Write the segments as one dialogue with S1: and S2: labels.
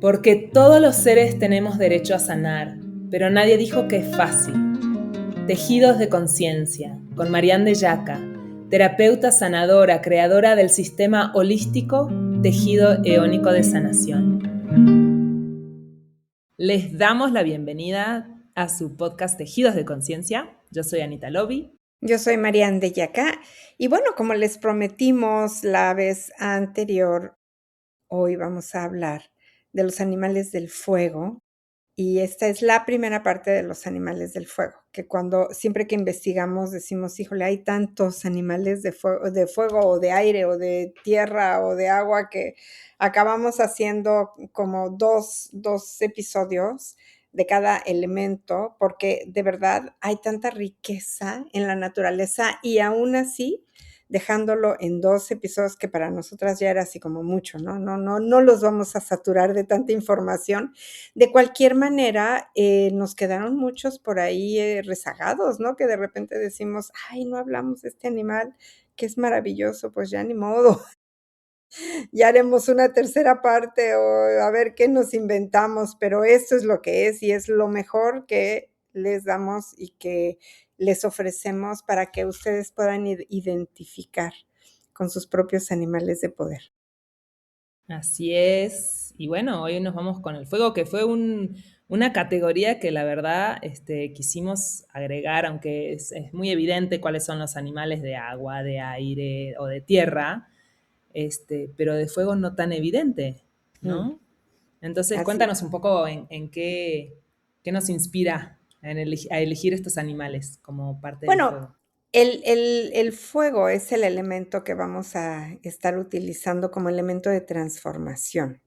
S1: Porque todos los seres tenemos derecho a sanar, pero nadie dijo que es fácil. Tejidos de conciencia, con Marianne de Yaca, terapeuta sanadora, creadora del sistema holístico Tejido Eónico de Sanación. Les damos la bienvenida a su podcast Tejidos de Conciencia. Yo soy Anita Lovi.
S2: Yo soy Marianne de Yaca. Y bueno, como les prometimos la vez anterior, hoy vamos a hablar de los animales del fuego. Y esta es la primera parte de los animales del fuego, que siempre que investigamos decimos, híjole, hay tantos animales de fuego o de aire o de tierra o de agua que acabamos haciendo como dos episodios de cada elemento, porque de verdad hay tanta riqueza en la naturaleza y aún así dejándolo en 2 episodios que para nosotras ya era así como mucho, ¿no? No los vamos a saturar de tanta información. De cualquier manera, nos quedaron muchos por ahí rezagados, ¿no? Que de repente decimos, ay, no hablamos de este animal que es maravilloso, pues ya ni modo. Ya haremos una tercera parte o a ver qué nos inventamos, pero esto es lo que es y es lo mejor que les damos y que les ofrecemos para que ustedes puedan identificar con sus propios animales de poder.
S1: Así es. Y bueno, hoy nos vamos con el fuego, que fue una categoría que la verdad quisimos agregar, aunque es muy evidente cuáles son los animales de agua, de aire o de tierra, pero de fuego no tan evidente,
S2: Mm,
S1: ¿no? Entonces,
S2: así.
S1: cuéntanos un poco en qué nos inspira a elegir estos animales como parte del
S2: Bueno,
S1: fuego.
S2: el fuego es el elemento que vamos a estar utilizando como elemento de transformación.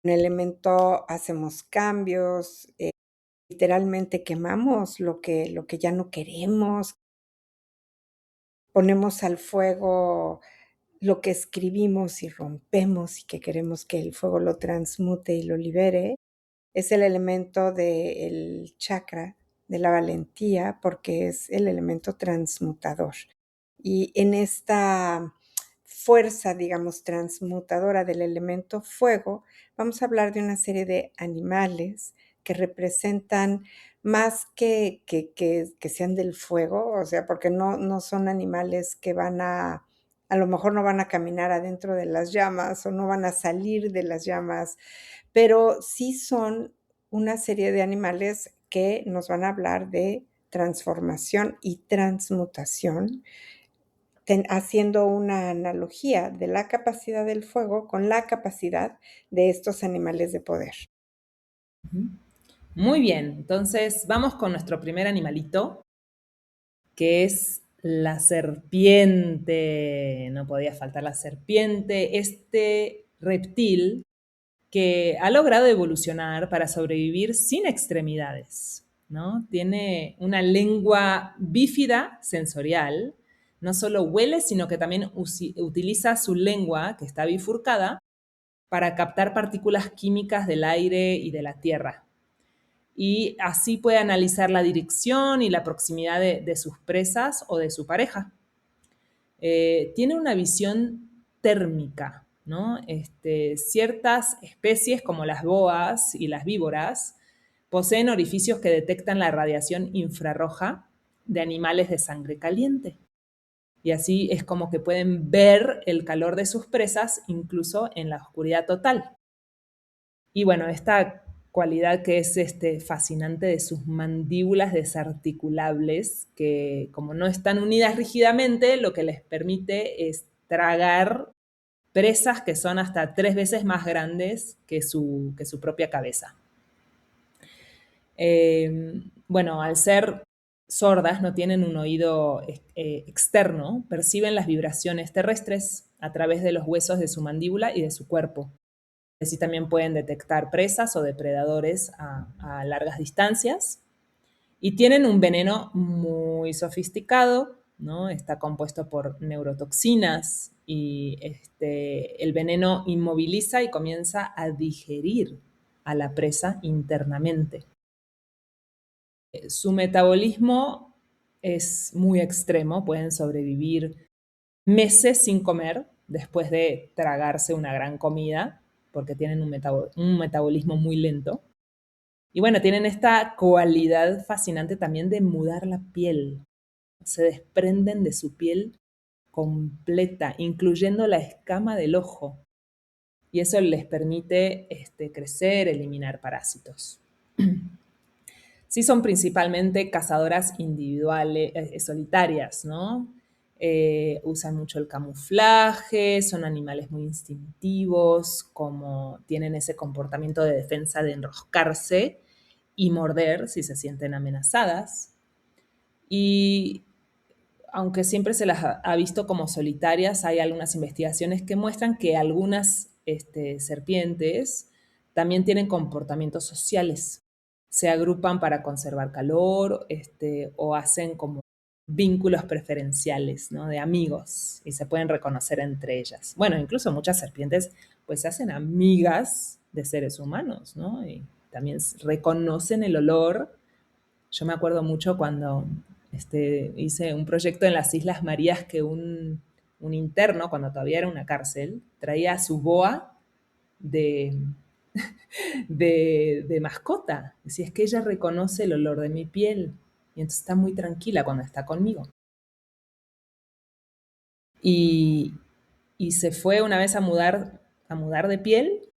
S2: Un elemento, hacemos cambios, literalmente quemamos lo que ya no queremos, ponemos al fuego lo que escribimos y rompemos y que queremos que el fuego lo transmute y lo libere. Es el elemento del chakra de la valentía, porque es el elemento transmutador. Y en esta fuerza, digamos, transmutadora del elemento fuego, vamos a hablar de una serie de animales que representan más que sean del fuego, o sea, porque no son animales que van a lo mejor no van a caminar adentro de las llamas o no van a salir de las llamas, pero sí son una serie de animales que nos van a hablar de transformación y transmutación, haciendo una analogía de la capacidad del fuego con la capacidad de estos animales de poder.
S1: Ujú. Muy bien, entonces vamos con nuestro primer animalito, que es la serpiente. No podía faltar la serpiente, este reptil que ha logrado evolucionar para sobrevivir sin extremidades, ¿no? Tiene una lengua bífida sensorial, no solo huele, sino que también utiliza su lengua, que está bifurcada, para captar partículas químicas del aire y de la tierra. Y así puede analizar la dirección y la proximidad de sus presas o de su pareja. Tiene una visión térmica, ¿no? Ciertas especies como las boas y las víboras poseen orificios que detectan la radiación infrarroja de animales de sangre caliente. Y así es como que pueden ver el calor de sus presas incluso en la oscuridad total. Y bueno, esta cualidad que es fascinante de sus mandíbulas desarticulables, que como no están unidas rígidamente, lo que les permite es tragar presas que son hasta 3 veces más grandes que su propia cabeza. Bueno, al ser sordas, no tienen un oído externo, perciben las vibraciones terrestres a través de los huesos de su mandíbula y de su cuerpo. Así también pueden detectar presas o depredadores a largas distancias. Y tienen un veneno muy sofisticado, ¿no? Está compuesto por neurotoxinas y el veneno inmoviliza y comienza a digerir a la presa internamente. Su metabolismo es muy extremo, pueden sobrevivir meses sin comer después de tragarse una gran comida, porque tienen un metabolismo muy lento. Y bueno, tienen esta cualidad fascinante también de mudar la piel. Se desprenden de su piel completa, incluyendo la escama del ojo. Y eso les permite crecer, eliminar parásitos. Sí son principalmente cazadoras individuales, solitarias, ¿no? Usan mucho el camuflaje, son animales muy instintivos, como tienen ese comportamiento de defensa de enroscarse y morder si se sienten amenazadas. Y aunque siempre se las ha visto como solitarias, hay algunas investigaciones que muestran que algunas serpientes también tienen comportamientos sociales. Se agrupan para conservar calor o hacen como vínculos preferenciales, ¿no? De amigos y se pueden reconocer entre ellas. Bueno, incluso muchas serpientes pues se hacen amigas de seres humanos, ¿no? Y también reconocen el olor. Yo me acuerdo mucho cuando hice un proyecto en las Islas Marías que un interno, cuando todavía era una cárcel, traía su boa de, de mascota. Decía, es que ella reconoce el olor de mi piel y entonces está muy tranquila cuando está conmigo. Y, y se fue una vez a mudar de piel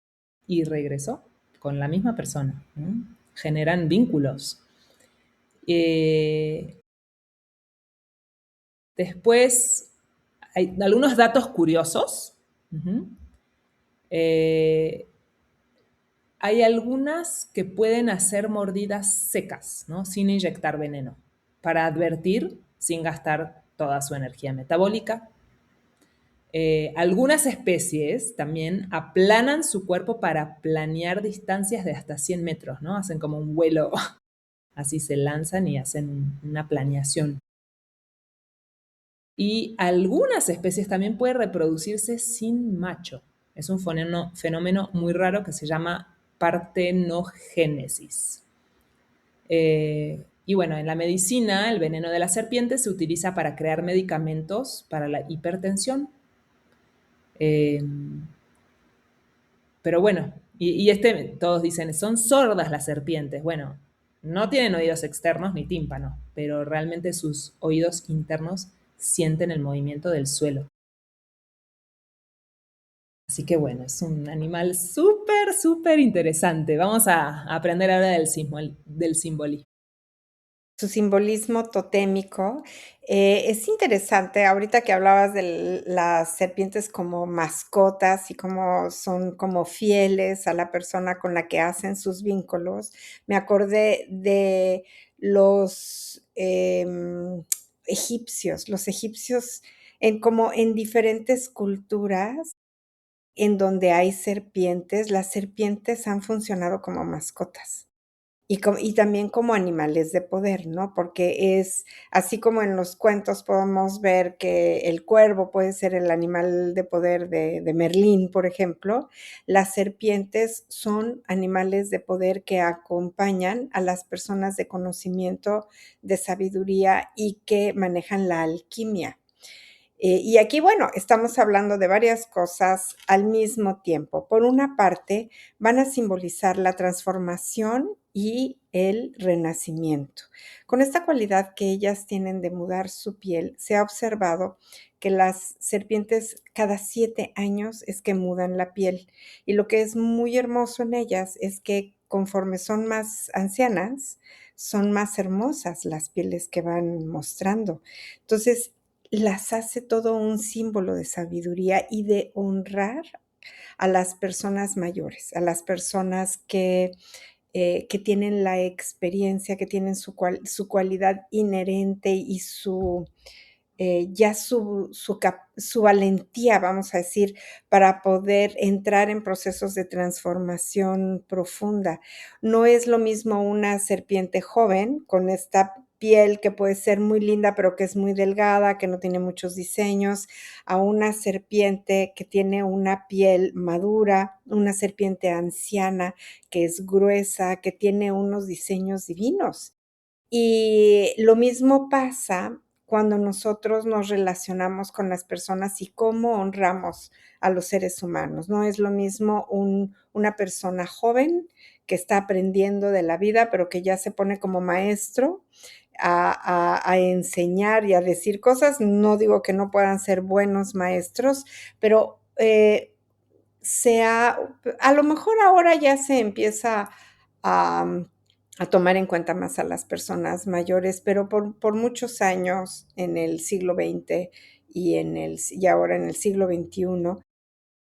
S1: y regresó con la misma persona, ¿no? Generan vínculos. Eh, Después, hay algunos datos curiosos. Ujú. Eh, Hay algunas que pueden hacer mordidas secas, ¿no? Sin inyectar veneno, para advertir sin gastar toda su energía metabólica. Algunas especies también aplanan su cuerpo para planear distancias de hasta 100 metros, ¿no? Hacen como un vuelo, así se lanzan y hacen una planeación. Y algunas especies también pueden reproducirse sin macho. Es un fenómeno muy raro que se llama partenogénesis. Y bueno, en la medicina, el veneno de la serpiente se utiliza para crear medicamentos para la hipertensión. Eh, pero bueno, todos dicen, son sordas las serpientes. Bueno, no tienen oídos externos ni tímpanos, pero realmente sus oídos internos sienten el movimiento del suelo. Así que bueno, es un animal súper, súper interesante. Vamos a aprender ahora del simbolismo.
S2: Su simbolismo totémico, es interesante, ahorita que hablabas de las serpientes como mascotas y cómo son como fieles a la persona con la que hacen sus vínculos, me acordé de los, egipcios. Los egipcios como en diferentes culturas en donde hay serpientes, las serpientes han funcionado como mascotas. Y también como animales de poder, ¿no? Porque es así como en los cuentos podemos ver que el cuervo puede ser el animal de poder de Merlín, por ejemplo, las serpientes son animales de poder que acompañan a las personas de conocimiento, de sabiduría y que manejan la alquimia. Y aquí, bueno, estamos hablando de varias cosas al mismo tiempo. Por una parte, van a simbolizar la transformación y el renacimiento. Con esta cualidad que ellas tienen de mudar su piel, se ha observado que las serpientes cada 7 años es que mudan la piel. Y lo que es muy hermoso en ellas es que conforme son más ancianas, son más hermosas las pieles que van mostrando. Entonces, las hace todo un símbolo de sabiduría y de honrar a las personas mayores, a las personas que tienen la experiencia, que tienen su cualidad inherente y ya su valentía, vamos a decir, para poder entrar en procesos de transformación profunda. No es lo mismo una serpiente joven con esta piel que puede ser muy linda, pero que es muy delgada, que no tiene muchos diseños, a una serpiente que tiene una piel madura, una serpiente anciana que es gruesa, que tiene unos diseños divinos. Y lo mismo pasa cuando nosotros nos relacionamos con las personas y cómo honramos a los seres humanos. No es lo mismo una persona joven que está aprendiendo de la vida, pero que ya se pone como maestro a enseñar y a decir cosas. No digo que no puedan ser buenos maestros, pero sea, a lo mejor ahora ya se empieza a, a tomar en cuenta más a las personas mayores, pero por muchos años en el siglo XX y ahora en el siglo XXI,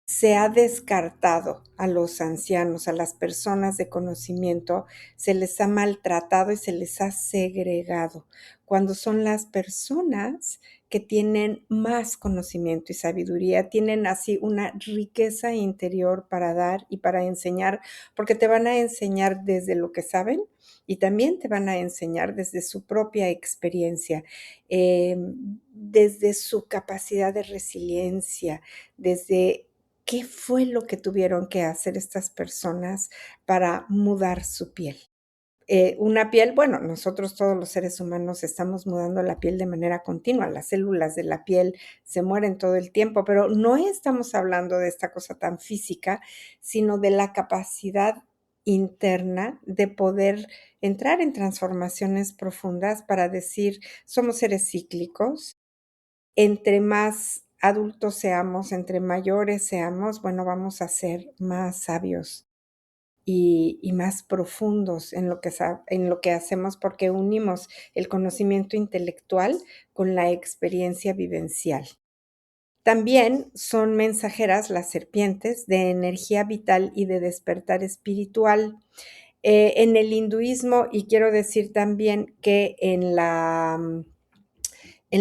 S2: se ha descartado a los ancianos, a las personas de conocimiento, se les ha maltratado y se les ha segregado, cuando son las personas que tienen más conocimiento y sabiduría, tienen así una riqueza interior para dar y para enseñar, porque te van a enseñar desde lo que saben y también te van a enseñar desde su propia experiencia, desde su capacidad de resiliencia, desde qué fue lo que tuvieron que hacer estas personas para mudar su piel. Una piel, bueno, nosotros todos los seres humanos estamos mudando la piel de manera continua, las células de la piel se mueren todo el tiempo, pero no estamos hablando de esta cosa tan física, sino de la capacidad interna de poder entrar en transformaciones profundas para decir, somos seres cíclicos, entre más adultos seamos, entre mayores seamos, bueno, vamos a ser más sabios y más profundos en lo que hacemos, porque unimos el conocimiento intelectual con la experiencia vivencial. También son mensajeras las serpientes de energía vital y de despertar espiritual. En el hinduismo, y quiero decir también que en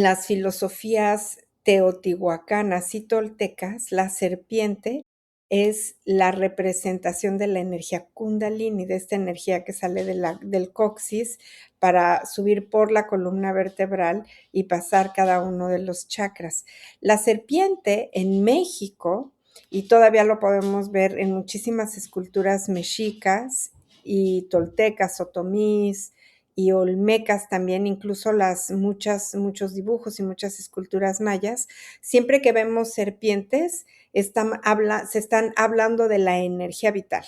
S2: las filosofías teotihuacanas y toltecas, la serpiente es la representación de la energía Kundalini, de esta energía que sale del coxis para subir por la columna vertebral y pasar cada uno de los chakras. La serpiente en México, y todavía lo podemos ver en muchísimas esculturas mexicas y toltecas, otomís, y olmecas también, incluso muchos dibujos y muchas esculturas mayas, siempre que vemos serpientes, se están hablando de la energía vital.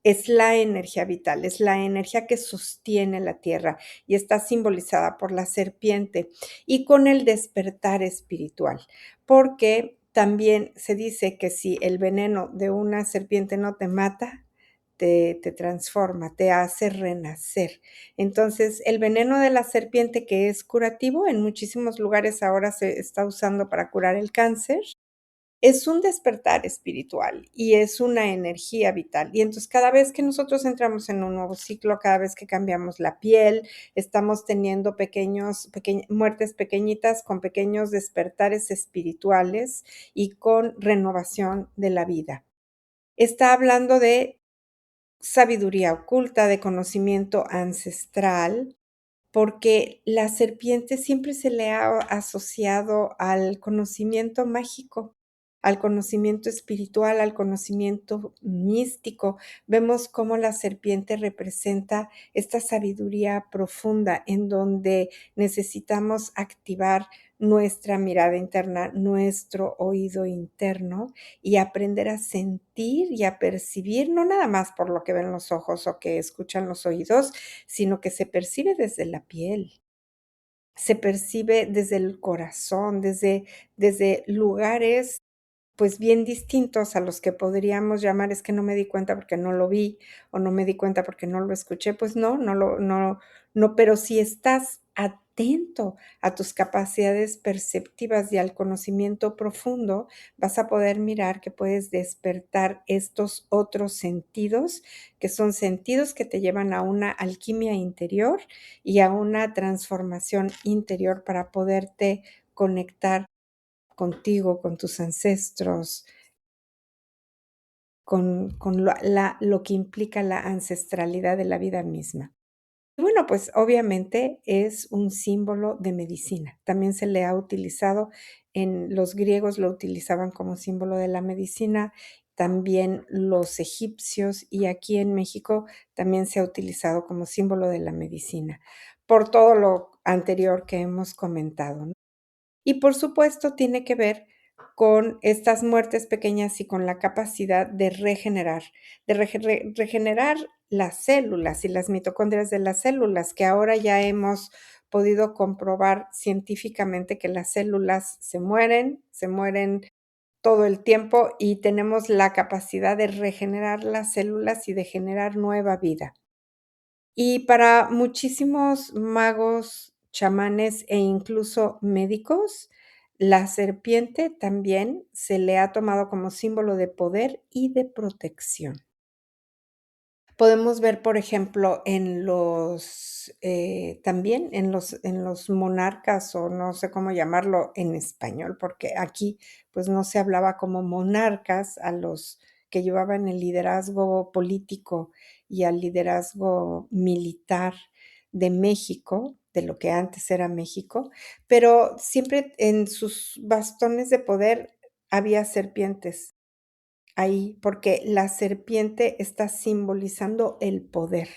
S2: Es la energía vital, es la energía que sostiene la tierra y está simbolizada por la serpiente y con el despertar espiritual, porque también se dice que si el veneno de una serpiente no te mata, te transforma, te hace renacer. Entonces, el veneno de la serpiente, que es curativo, en muchísimos lugares ahora se está usando para curar el cáncer, es un despertar espiritual y es una energía vital. Y entonces cada vez que nosotros entramos en un nuevo ciclo, cada vez que cambiamos la piel, estamos teniendo muertes pequeñitas con pequeños despertares espirituales y con renovación de la vida. Está hablando de sabiduría oculta, de conocimiento ancestral, porque la serpiente siempre se le ha asociado al conocimiento mágico, al conocimiento espiritual, al conocimiento místico. Vemos cómo la serpiente representa esta sabiduría profunda en donde necesitamos activar nuestra mirada interna, nuestro oído interno y aprender a sentir y a percibir, no nada más por lo que ven los ojos o que escuchan los oídos, sino que se percibe desde la piel, se percibe desde el corazón, desde lugares, pues, bien distintos a los que podríamos llamar: "Es que no me di cuenta porque no lo vi", o "No me di cuenta porque no lo escuché". Pues no, pero si estás atento a tus capacidades perceptivas y al conocimiento profundo, vas a poder mirar que puedes despertar estos otros sentidos, que son sentidos que te llevan a una alquimia interior y a una transformación interior para poderte conectar contigo, con tus ancestros, con lo que implica la ancestralidad de la vida misma. Y bueno, pues obviamente es un símbolo de medicina. También se le ha utilizado, en los griegos lo utilizaban como símbolo de la medicina, también los egipcios y aquí en México también se ha utilizado como símbolo de la medicina. Por todo anterior que hemos comentado, ¿no? Y por supuesto tiene que ver con estas muertes pequeñas y con la capacidad de regenerar, regenerar las células y las mitocondrias de las células, que ahora ya hemos podido comprobar científicamente que las células se mueren todo el tiempo y tenemos la capacidad de regenerar las células y de generar nueva vida. Y para muchísimos magos, chamanes e incluso médicos, la serpiente también se le ha tomado como símbolo de poder y de protección. Podemos ver, por ejemplo, en los, también en los monarcas, o no sé cómo llamarlo en español, porque aquí, pues, no se hablaba como monarcas a los que llevaban el liderazgo político y al liderazgo militar de México, de lo que antes era México, pero siempre en sus bastones de poder había serpientes ahí, porque la serpiente está simbolizando el poder.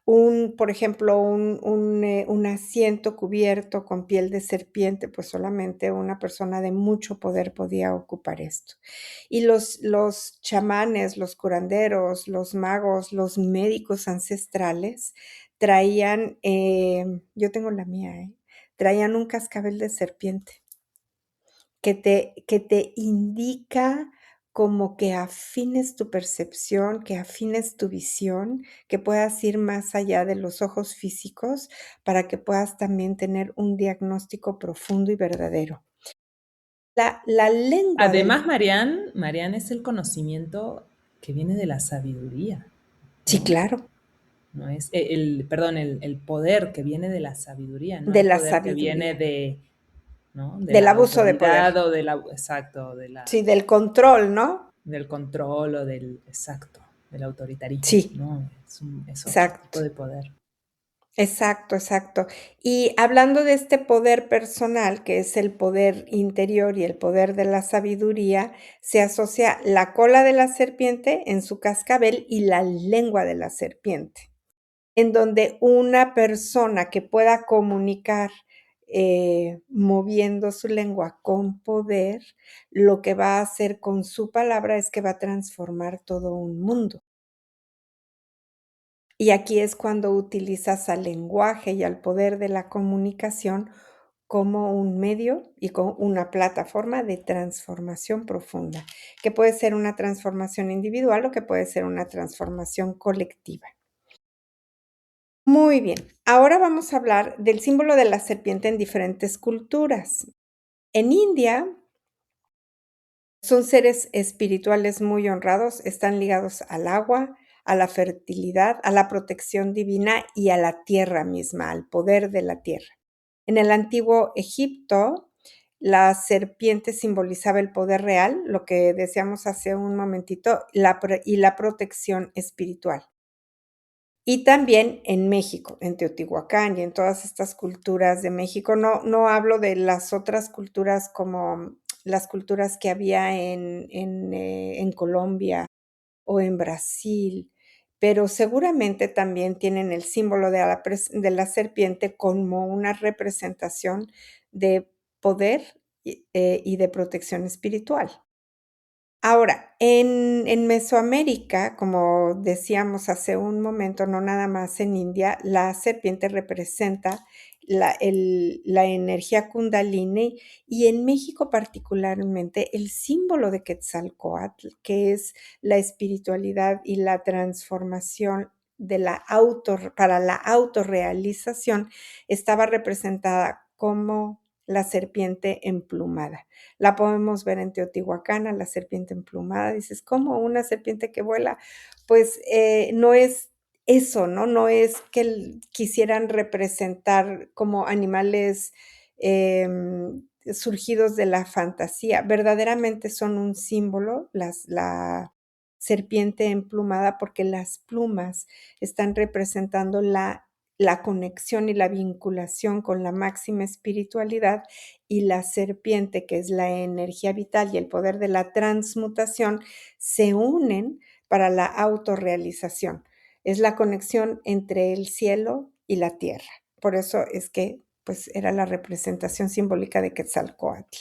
S2: Por ejemplo, un asiento cubierto con piel de serpiente, pues solamente una persona de mucho poder podía ocupar esto. Y los chamanes, los curanderos, los magos, los médicos ancestrales traían, yo tengo la mía, traían un cascabel de serpiente que te indica como que afines tu percepción, que afines tu visión, que puedas ir más allá de los ojos físicos para que puedas también tener un diagnóstico profundo y verdadero. La lengua del
S1: Además, Marianne es el conocimiento que viene de la sabiduría,
S2: sí,
S1: ¿no?
S2: claro,
S1: No es perdón, el poder que viene de la sabiduría, no
S2: de
S1: el
S2: la
S1: poder que viene
S2: sabiduría,
S1: de, ¿no? De
S2: del
S1: la
S2: abuso de poder.
S1: autoridad o de la, exacto,
S2: Sí, del control, ¿no?
S1: del control o del, exacto, del autoritarismo,
S2: Sí,
S1: ¿no? Es otro tipo
S2: exacto.
S1: de poder.
S2: Exacto, exacto. Y hablando de este poder personal, que es el poder interior y el poder de la sabiduría, se asocia la cola de la serpiente en su cascabel y la lengua de la serpiente, en donde una persona que pueda comunicar moviendo su lengua con poder, lo que va a hacer con su palabra es que va a transformar todo un mundo. Y aquí es cuando utilizas al lenguaje y al poder de la comunicación como un medio y como una plataforma de transformación profunda, que puede ser una transformación individual o que puede ser una transformación colectiva. Muy bien, ahora vamos a hablar del símbolo de la serpiente en diferentes culturas. En India son seres espirituales muy honrados, están ligados al agua, a la fertilidad, a la protección divina y a la tierra misma, al poder de la tierra. En el antiguo Egipto, la serpiente simbolizaba el poder real, lo que decíamos hace un momentito, y la protección espiritual. Y también en México, en Teotihuacán y en todas estas culturas de México, no hablo de las otras culturas como las culturas que había en Colombia o en Brasil, pero seguramente también tienen el símbolo de la serpiente como una representación de poder y de protección espiritual. Ahora, en Mesoamérica, como decíamos hace un momento, no nada más en India, la serpiente representa la energía kundalini y en México particularmente el símbolo de Quetzalcóatl, que es la espiritualidad y la transformación de para la autorrealización, estaba representada como la serpiente emplumada. La podemos ver en Teotihuacán, a la serpiente emplumada. Dices, ¿cómo una serpiente que vuela? Pues no es eso, ¿no? No es que quisieran representar como animales surgidos de la fantasía. Verdaderamente son un símbolo, la serpiente emplumada, porque las plumas están representando la conexión y la vinculación con la máxima espiritualidad y la serpiente, que es la energía vital y el poder de la transmutación, se unen para la autorrealización. Es la conexión entre el cielo y la tierra. por eso es que, pues, era la representación simbólica de Quetzalcóatl.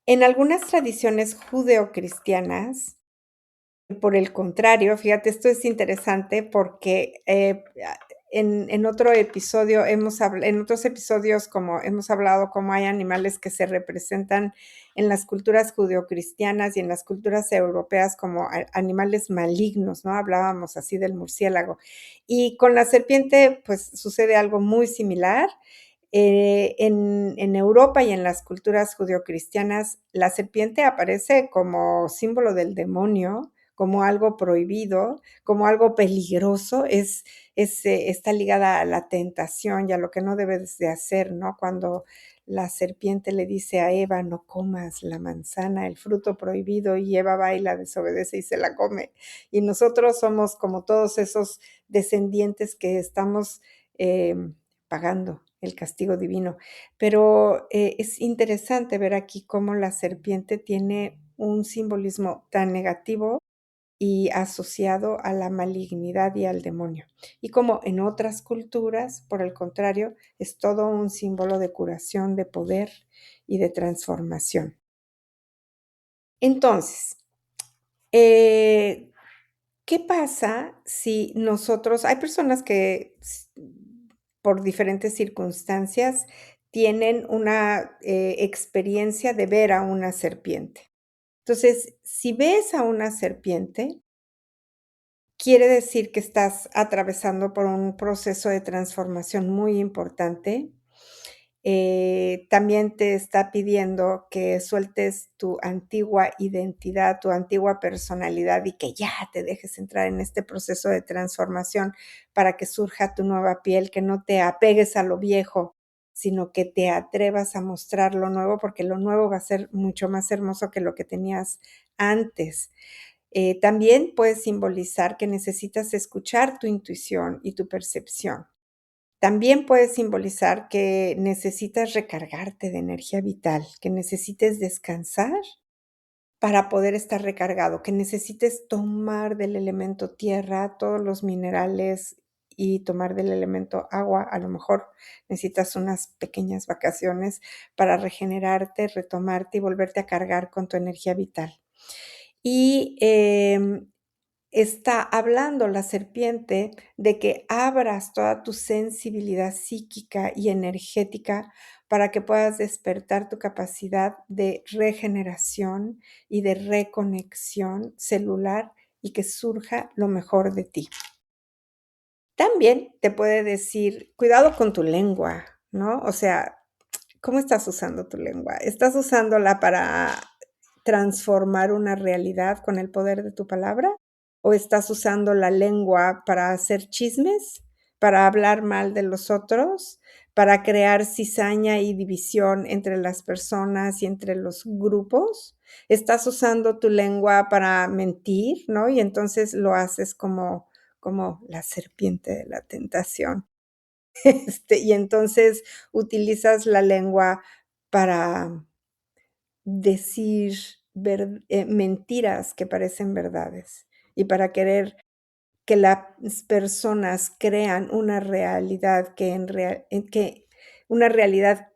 S2: En algunas tradiciones judeocristianas, por el contrario, fíjate, esto es interesante porque, en otro episodio en otros episodios, como hemos hablado, cómo hay animales que se representan en las culturas judeocristianas y en las culturas europeas como animales malignos, ¿no? Hablábamos así del murciélago. Y con la serpiente, pues, sucede algo muy similar. En Europa y en las culturas judeocristianas, la serpiente aparece como símbolo del demonio, como algo prohibido, como algo peligroso, está ligada a la tentación y a lo que no debes de hacer, ¿no? Cuando la serpiente le dice a Eva: "No comas la manzana, el fruto prohibido", y Eva va y la desobedece y se la come. Y nosotros somos como todos esos descendientes que estamos, pagando el castigo divino. Pero, es interesante ver aquí cómo la serpiente tiene un simbolismo tan negativo y asociado a la malignidad y al demonio. Y como en otras culturas, por el contrario, es todo un símbolo de curación, de poder y de transformación. Entonces, eh, ¿qué pasa si nosotros hay personas que por diferentes circunstancias tienen una, experiencia de ver a una serpiente? Entonces, si ves a una serpiente, quiere decir que estás atravesando por un proceso de transformación muy importante. También te está pidiendo que sueltes tu antigua identidad, tu antigua personalidad y que ya te dejes entrar en este proceso de transformación para que surja tu nueva piel, que no te apegues a lo viejo, sino que te atrevas a mostrar lo nuevo, porque lo nuevo va a ser mucho más hermoso que lo que tenías antes. También puede simbolizar que necesitas escuchar tu intuición y tu percepción. También puede simbolizar que necesitas recargarte de energía vital, que necesites descansar para poder estar recargado, que necesites tomar del elemento tierra todos los minerales y tomar del elemento agua. A lo mejor necesitas unas pequeñas vacaciones para regenerarte, retomarte y volverte a cargar con tu energía vital. Y, está hablando la serpiente de que abras toda tu sensibilidad psíquica y energética para que puedas despertar tu capacidad de regeneración y de reconexión celular y que surja lo mejor de ti. También te puede decir, cuidado con tu lengua, ¿no? O sea, ¿cómo estás usando tu lengua? ¿Estás usándola para transformar una realidad con el poder de tu palabra? ¿O estás usando la lengua para hacer chismes, para hablar mal de los otros, para crear cizaña y división entre las personas y entre los grupos? ¿Estás usando tu lengua para mentir, no? Y entonces lo haces como la serpiente de la tentación. Y entonces utilizas la lengua para decir mentiras que parecen verdades y para querer que las personas crean una realidad que una realidad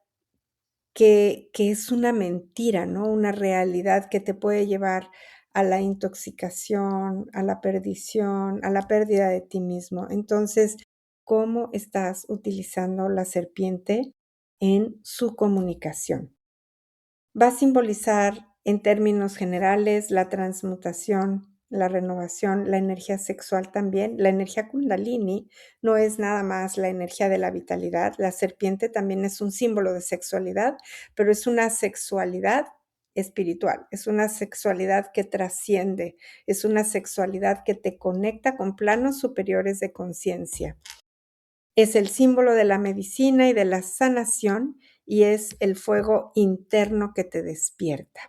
S2: que es una mentira, ¿no? Una realidad que te puede llevar a la intoxicación, a la perdición, a la pérdida de ti mismo. Entonces, ¿cómo estás utilizando la serpiente en su comunicación? Va a simbolizar, en términos generales, la transmutación, la renovación, la energía sexual también. La energía Kundalini no es nada más la energía de la vitalidad. La serpiente también es un símbolo de sexualidad, pero es una sexualidad espiritual, es una sexualidad que trasciende, es una sexualidad que te conecta con planos superiores de conciencia. Es el símbolo de la medicina y de la sanación, y es el fuego interno que te despierta.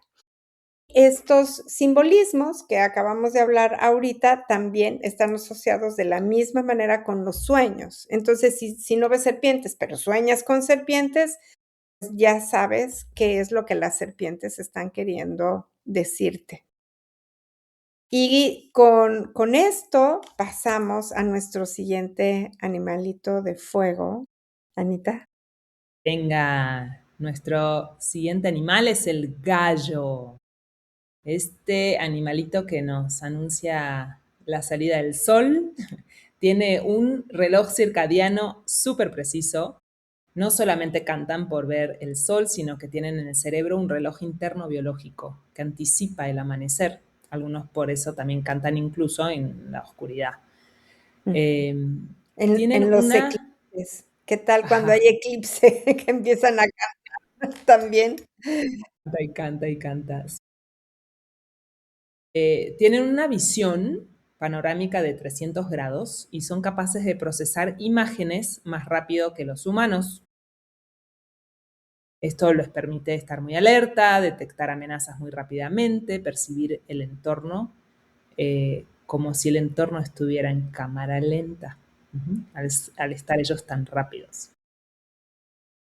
S2: Estos simbolismos que acabamos de hablar ahorita también están asociados de la misma manera con los sueños. Entonces, si no ves serpientes, pero sueñas con serpientes, pues ya sabes qué es lo que las serpientes están queriendo decirte. Y con esto pasamos a nuestro siguiente animalito de fuego, Anita.
S1: Venga, nuestro siguiente animal es el gallo. Este animalito que nos anuncia la salida del sol tiene un reloj circadiano súper preciso. No solamente cantan por ver el sol, sino que tienen en el cerebro un reloj interno biológico que anticipa el amanecer. Algunos por eso también cantan incluso en la oscuridad.
S2: Ujú.
S1: Eh,
S2: En
S1: tienen
S2: los
S1: una...
S2: eclipses, ¿qué tal cuando hay
S1: Ajá,
S2: eclipse que empiezan a cantar también?
S1: canta y canta y canta. Tienen una visión panorámica de 300 grados y son capaces de procesar imágenes más rápido que los humanos. Esto les permite estar muy alerta, detectar amenazas muy rápidamente, percibir el entorno como si el entorno estuviera en cámara lenta, al estar ellos tan rápidos.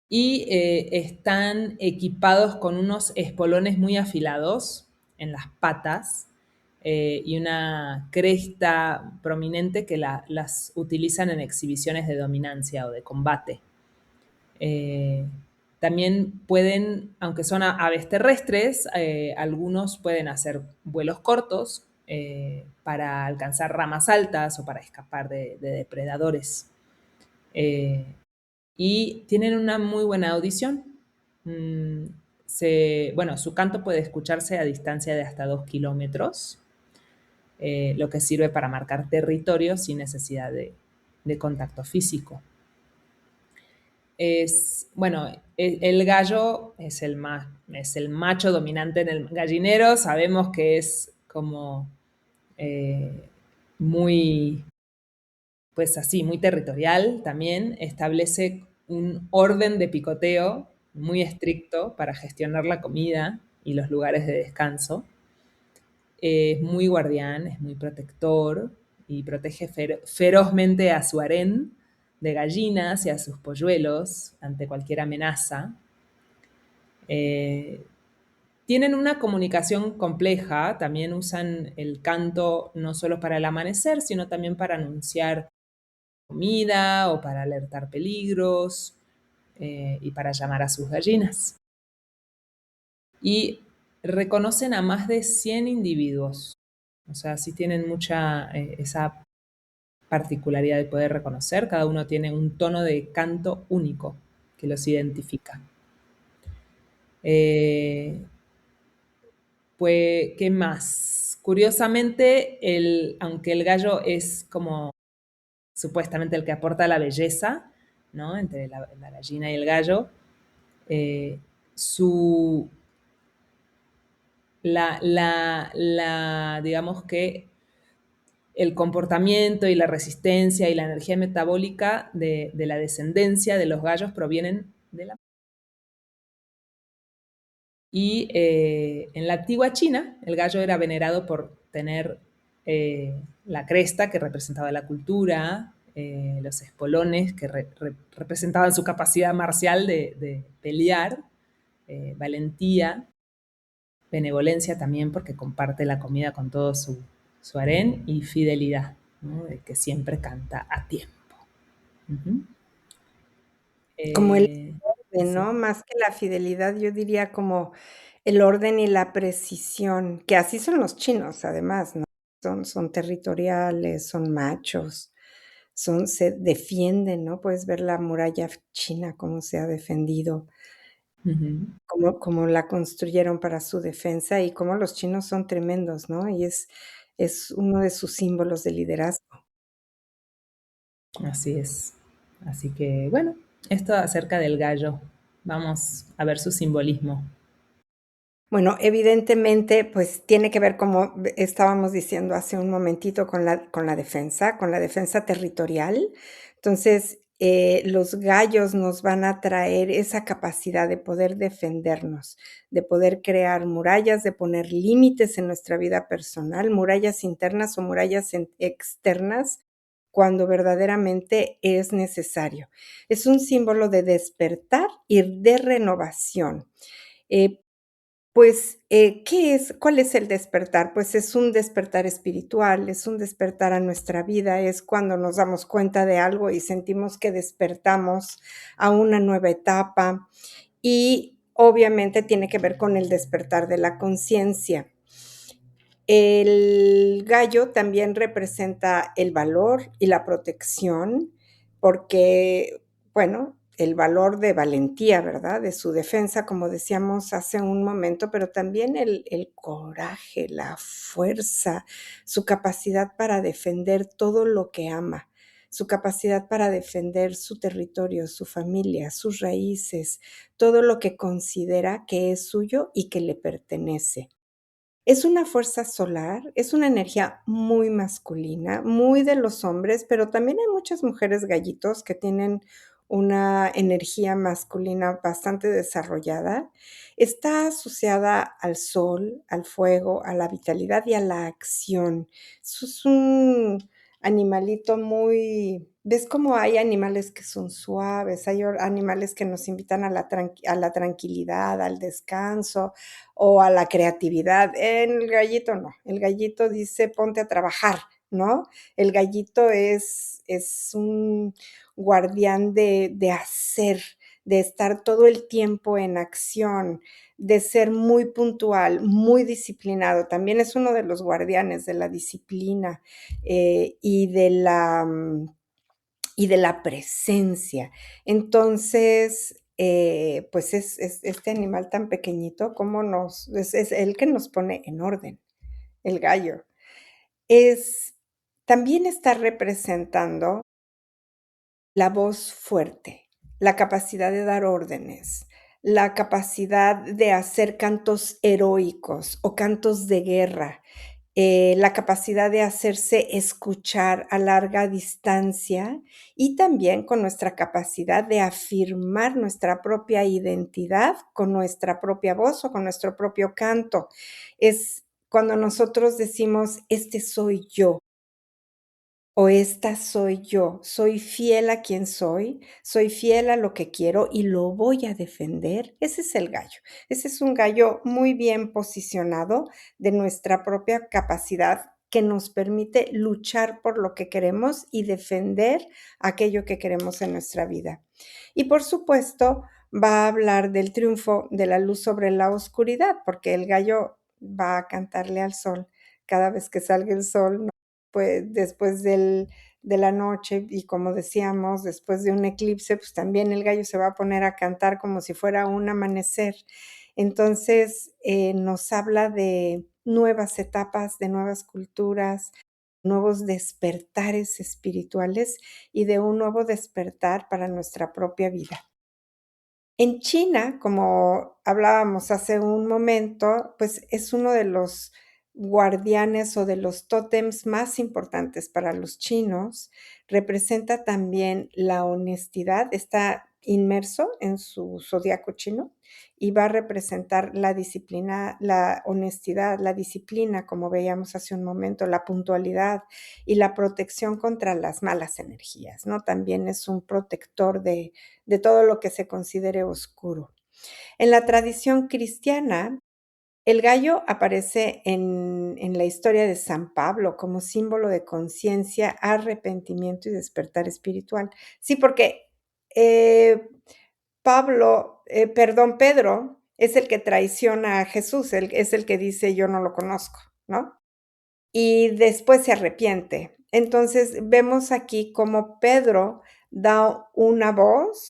S1: Y están equipados con unos espolones muy afilados en las patas y una cresta prominente que las utilizan en exhibiciones de dominancia o de combate. Eh, también pueden, aunque son aves terrestres, algunos pueden hacer vuelos cortos para alcanzar ramas altas o para escapar de depredadores. Eh, y tienen una muy buena audición. Mm, bueno, su canto puede escucharse a distancia de hasta 2 kilómetros, lo que sirve para marcar territorio sin necesidad de contacto físico. Bueno, el gallo es el macho dominante en el gallinero. Sabemos que es como eh, muy, pues así, muy territorial también. Establece un orden de picoteo muy estricto para gestionar la comida y los lugares de descanso. Es muy guardián, es muy protector y protege ferozmente a su harén de gallinas y a sus polluelos ante cualquier amenaza. Eh, tienen una comunicación compleja, también usan el canto no solo para el amanecer, sino también para anunciar comida o para alertar peligros y para llamar a sus gallinas. Y reconocen a más de 100 individuos. O sea, sí tienen mucha esa particularidad de poder reconocer. Cada uno tiene un tono de canto único que los identifica. Eh, pues, ¿qué más? Curiosamente, aunque el gallo es como supuestamente el que aporta la belleza, ¿no? Entre la gallina y el gallo, eh, su, digamos que el comportamiento y la resistencia y la energía metabólica de la descendencia de los gallos provienen de la... Y en la antigua China, el gallo era venerado por tener la cresta que representaba la cultura, los espolones que representaban su capacidad marcial de pelear, valentía, benevolencia también porque comparte la comida con todo su harén y fidelidad, ¿no? De que siempre canta a tiempo. Ujú.
S2: Como el
S1: Eh,
S2: orden,
S1: sí.
S2: ¿no? Más que la fidelidad, yo diría como el orden y la precisión, que así son los chinos, además, ¿no? Son territoriales, son machos, se defienden, ¿no? Puedes ver la muralla china, cómo se ha defendido,
S1: Ujú.
S2: cómo la construyeron para su defensa y cómo los chinos son tremendos, ¿no? Y es uno de sus símbolos de liderazgo.
S1: Así es. Así que, bueno, esto acerca del gallo. Vamos a ver su simbolismo.
S2: Bueno, evidentemente, pues, tiene que ver, como estábamos diciendo hace un momentito, con la defensa territorial. Entonces, los gallos nos van a traer esa capacidad de poder defendernos, de poder crear murallas, de poner límites en nuestra vida personal, murallas internas o murallas externas, cuando verdaderamente es necesario. Es un símbolo de despertar y de renovación. Eh, Pues, ¿qué es? ¿Cuál es el despertar? Pues es un despertar espiritual, es un despertar a nuestra vida, es cuando nos damos cuenta de algo y sentimos que despertamos a una nueva etapa y obviamente tiene que ver con el despertar de la conciencia. El gallo también representa el valor y la protección, porque, bueno, el valor de valentía, ¿verdad? De su defensa, como decíamos hace un momento, pero también el coraje, la fuerza, su capacidad para defender todo lo que ama, su capacidad para defender su territorio, su familia, sus raíces, todo lo que considera que es suyo y que le pertenece. Es una fuerza solar, es una energía muy masculina, muy de los hombres, pero también hay muchas mujeres gallitos que tienen una energía masculina bastante desarrollada. Está asociada al sol, al fuego, a la vitalidad y a la acción. Es un animalito muy ¿ves cómo hay animales que son suaves? Hay animales que nos invitan a la tranquilidad, al descanso, o a la creatividad. El gallito no, el gallito dice ponte a trabajar, ¿no? El gallito es un guardián de hacer, de estar todo el tiempo en acción, de ser muy puntual, muy disciplinado. También es uno de los guardianes de la disciplina y de la presencia. Entonces, pues es este animal tan pequeñito como es el que nos pone en orden, el gallo. Es, también está representando la voz fuerte, la capacidad de dar órdenes, la capacidad de hacer cantos heroicos o cantos de guerra, la capacidad de hacerse escuchar a larga distancia y también con nuestra capacidad de afirmar nuestra propia identidad con nuestra propia voz o con nuestro propio canto. Es cuando nosotros decimos, este soy yo o esta soy yo, soy fiel a quien soy fiel a lo que quiero y lo voy a defender. Ese es el gallo. Ese es un gallo muy bien posicionado de nuestra propia capacidad que nos permite luchar por lo que queremos y defender aquello que queremos en nuestra vida. Y por supuesto, va a hablar del triunfo de la luz sobre la oscuridad, porque el gallo va a cantarle al sol cada vez que salga el sol, pues, después de la noche y como decíamos, después de un eclipse, pues también el gallo se va a poner a cantar como si fuera un amanecer. Entonces, nos habla de nuevas etapas, de nuevas culturas, nuevos despertares espirituales y de un nuevo despertar para nuestra propia vida. En China, como hablábamos hace un momento, pues es uno de los guardianes o de los tótems más importantes para los chinos. Representa también la honestidad, está inmerso en su zodiaco chino y va a representar la disciplina, la honestidad, la disciplina, como veíamos hace un momento, la puntualidad y la protección contra las malas energías, ¿no? También es un protector de todo lo que se considere oscuro. En la tradición cristiana, el gallo aparece en la historia de San Pablo como símbolo de conciencia, arrepentimiento y despertar espiritual. Sí, porque eh, Pedro es el que traiciona a Jesús, es el que dice yo no lo conozco, ¿no? Y después se arrepiente. Entonces vemos aquí cómo Pedro da una voz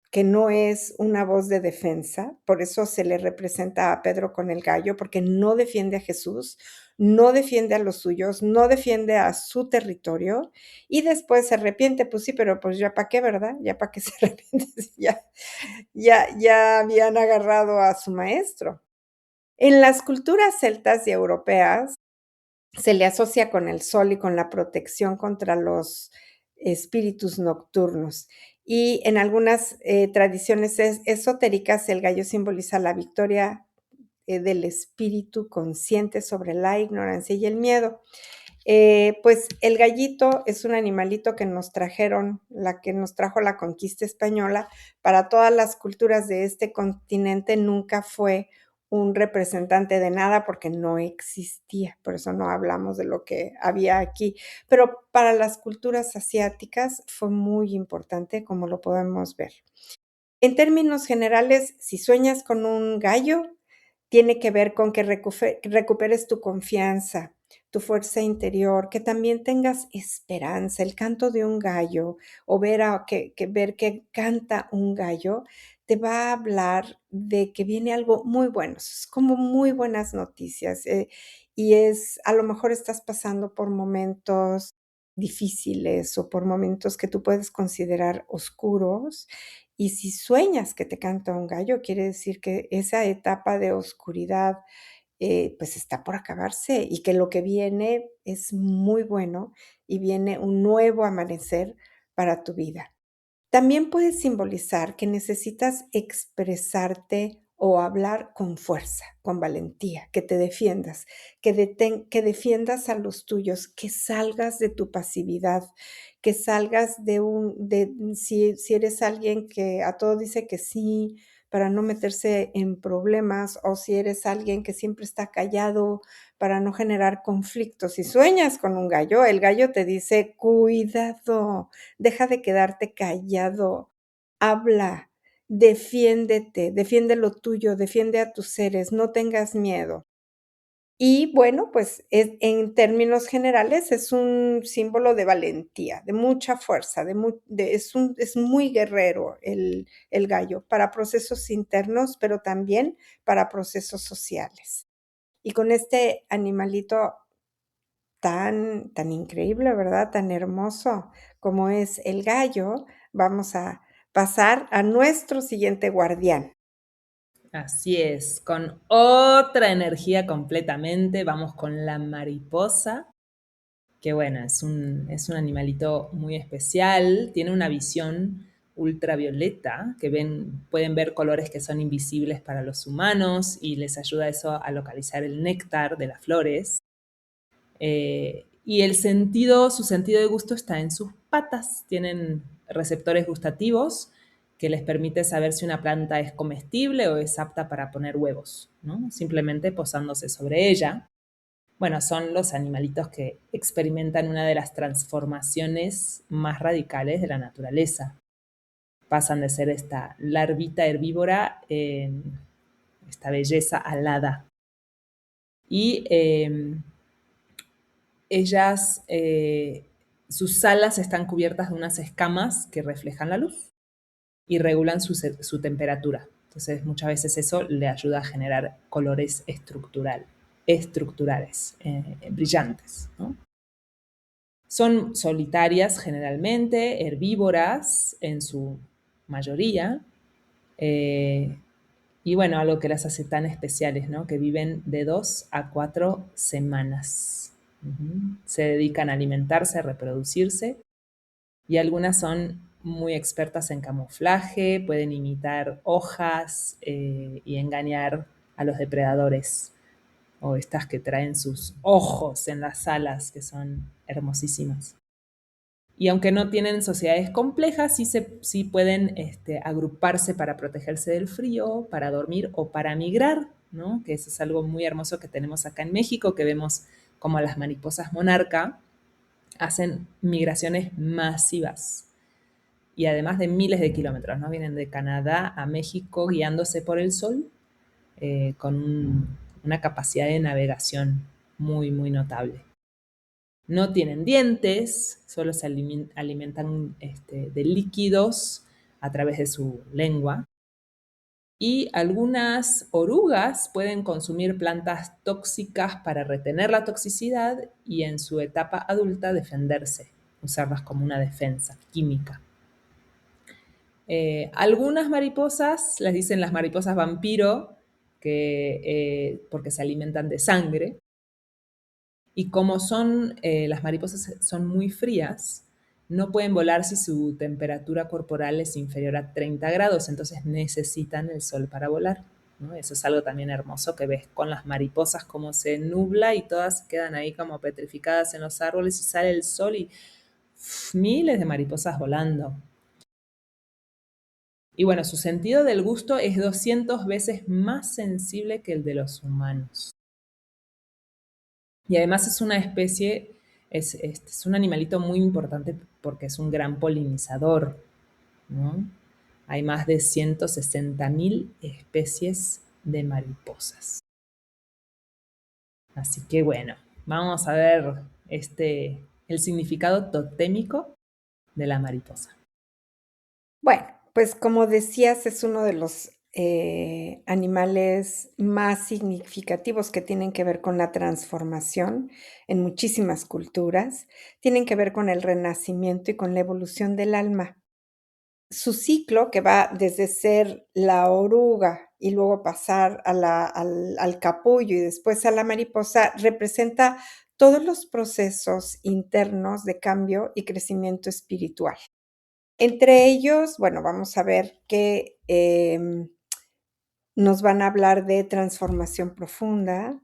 S2: que no es una voz de defensa, por eso se le representa a Pedro con el gallo, porque no defiende a Jesús, no defiende a los suyos, no defiende a su territorio y después se arrepiente, pues sí, pero pues ya para qué, ¿verdad? Ya para qué se arrepiente, si ya habían agarrado a su maestro. En las culturas celtas y europeas se le asocia con el sol y con la protección contra los espíritus nocturnos. Y en algunas tradiciones esotéricas, el gallo simboliza la victoria del espíritu consciente sobre la ignorancia y el miedo. Pues el gallito es un animalito que nos trajeron, la que nos trajo la conquista española. Para todas las culturas de este continente nunca fue un representante de nada porque no existía, por eso no hablamos de lo que había aquí. Pero para las culturas asiáticas fue muy importante, como lo podemos ver. En términos generales, si sueñas con un gallo, tiene que ver con que recuperes tu confianza, tu fuerza interior, que también tengas esperanza. El canto de un gallo o ver que canta un gallo te va a hablar de que viene algo muy bueno, es como muy buenas noticias, y a lo mejor estás pasando por momentos difíciles o por momentos que tú puedes considerar oscuros, y si sueñas que te canta un gallo, quiere decir que esa etapa de oscuridad, pues está por acabarse y que lo que viene es muy bueno y viene un nuevo amanecer para tu vida. También puede simbolizar que necesitas expresarte o hablar con fuerza, con valentía, que te defiendas, que defiendas a los tuyos, que salgas de tu pasividad, que salgas si eres alguien que a todo dice que sí, para no meterse en problemas, o si eres alguien que siempre está callado para no generar conflictos. Si sueñas con un gallo, el gallo te dice: "Cuidado, deja de quedarte callado, habla, defiéndete, defiende lo tuyo, defiende a tus seres, no tengas miedo". Y bueno, pues, en términos generales, es un símbolo de valentía, de mucha fuerza, de mu de es muy guerrero el gallo, para procesos internos, pero también para procesos sociales. Y con este animalito tan increíble, ¿verdad? Tan hermoso como es el gallo, vamos a pasar a nuestro siguiente guardián.
S1: Así es, con otra energía completamente, vamos con la mariposa, que bueno, es un animalito muy especial, tiene una visión ultravioleta, que pueden ver colores que son invisibles para los humanos y les ayuda eso a localizar el néctar de las flores. Y su sentido de gusto está en sus patas. Tienen receptores gustativos que les permite saber si una planta es comestible o es apta para poner huevos, ¿no? Simplemente posándose sobre ella. Bueno, son los animalitos que experimentan una de las transformaciones más radicales de la naturaleza. Pasan de ser esta larvita herbívora en esta belleza alada. Y ellas, sus alas están cubiertas de unas escamas que reflejan la luz y regulan su temperatura. Entonces, muchas veces eso le ayuda a generar colores estructurales, brillantes, ¿no? Son solitarias generalmente, herbívoras en su mayoría, eh, y bueno, algo que las hace tan especiales, ¿no? Que viven de 2 a 4 semanas. Se dedican a alimentarse, a reproducirse, y algunas son muy expertas en camuflaje, pueden imitar hojas y engañar a los depredadores, o estas que traen sus ojos en las alas, que son hermosísimas. Y aunque no tienen sociedades complejas, sí pueden agruparse para protegerse del frío, para dormir o para migrar, ¿no? Que eso es algo muy hermoso que tenemos acá en México, que vemos como las mariposas monarca hacen migraciones masivas y además de miles de kilómetros, ¿no? Vienen de Canadá a México guiándose por el sol con una capacidad de navegación muy, muy notable. No tienen dientes, solo se alimentan de líquidos a través de su lengua. Y algunas orugas pueden consumir plantas tóxicas para retener la toxicidad y en su etapa adulta defenderse, usarlas como una defensa química. Algunas mariposas, les dicen las mariposas vampiro, porque se alimentan de sangre. Y como las mariposas son muy frías, no pueden volar si su temperatura corporal es inferior a 30 grados, entonces necesitan el sol para volar, ¿no? Eso es algo también hermoso que ves con las mariposas, cómo se nubla y todas quedan ahí como petrificadas en los árboles y sale el sol y miles de mariposas volando. Y bueno, su sentido del gusto es 200 veces más sensible que el de los humanos. Y además es una especie, es un animalito muy importante porque es un gran polinizador, ¿no? Hay más de 160.000 especies de mariposas. Así que bueno, vamos a ver el significado totémico de la mariposa.
S2: Bueno, pues como decías, es uno de los, animales más significativos que tienen que ver con la transformación en muchísimas culturas, tienen que ver con el renacimiento y con la evolución del alma. Su ciclo, que va desde ser la oruga y luego pasar a la al capullo y después a la mariposa, representa todos los procesos internos de cambio y crecimiento espiritual. Entre ellos, bueno, vamos a ver que, nos van a hablar de transformación profunda,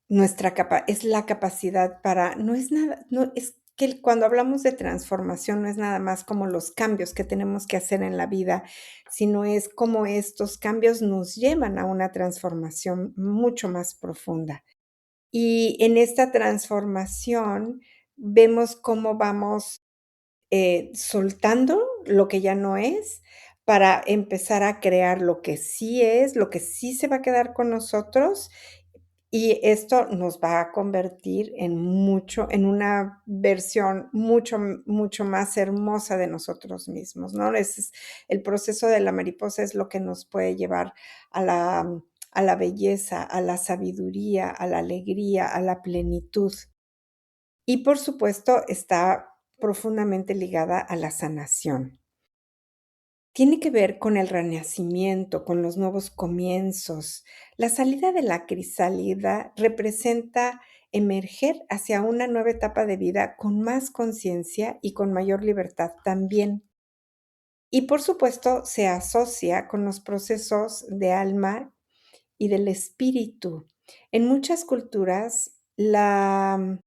S2: nuestra capa es la capacidad para no es nada no es que cuando hablamos de transformación no es nada más como los cambios que tenemos que hacer en la vida, sino es cómo estos cambios nos llevan a una transformación mucho más profunda. Y en esta transformación vemos cómo vamos soltando lo que ya no es, para empezar a crear lo que sí es, lo que sí se va a quedar con nosotros, y esto nos va a convertir en una versión mucho más hermosa de nosotros mismos, ¿no? Ese es el proceso de la mariposa es lo que nos puede llevar a la belleza, a la sabiduría, a la alegría, a la plenitud. Y, por supuesto, está profundamente ligada a la sanación. Tiene que ver con el renacimiento, con los nuevos comienzos. La salida de la crisálida representa emerger hacia una nueva etapa de vida con más conciencia y con mayor libertad también. Y, por supuesto, se asocia con los procesos de alma y del espíritu. En muchas culturas, la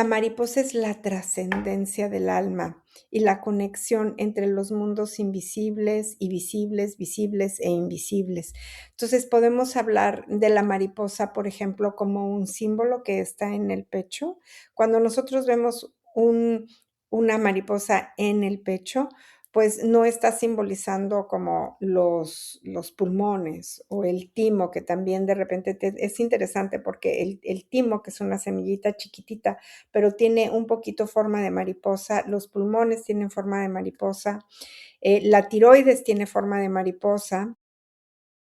S2: mariposa es la trascendencia del alma y la conexión entre los mundos invisibles y visibles, visibles e invisibles. Entonces, podemos hablar de la mariposa, por ejemplo, como un símbolo que está en el pecho. Cuando nosotros vemos una mariposa en el pecho, pues no está simbolizando como los pulmones o el timo, que también de repente es interesante porque el timo, que es una semillita chiquitita, pero tiene un poquito forma de mariposa, los pulmones tienen forma de mariposa, la tiroides tiene forma de mariposa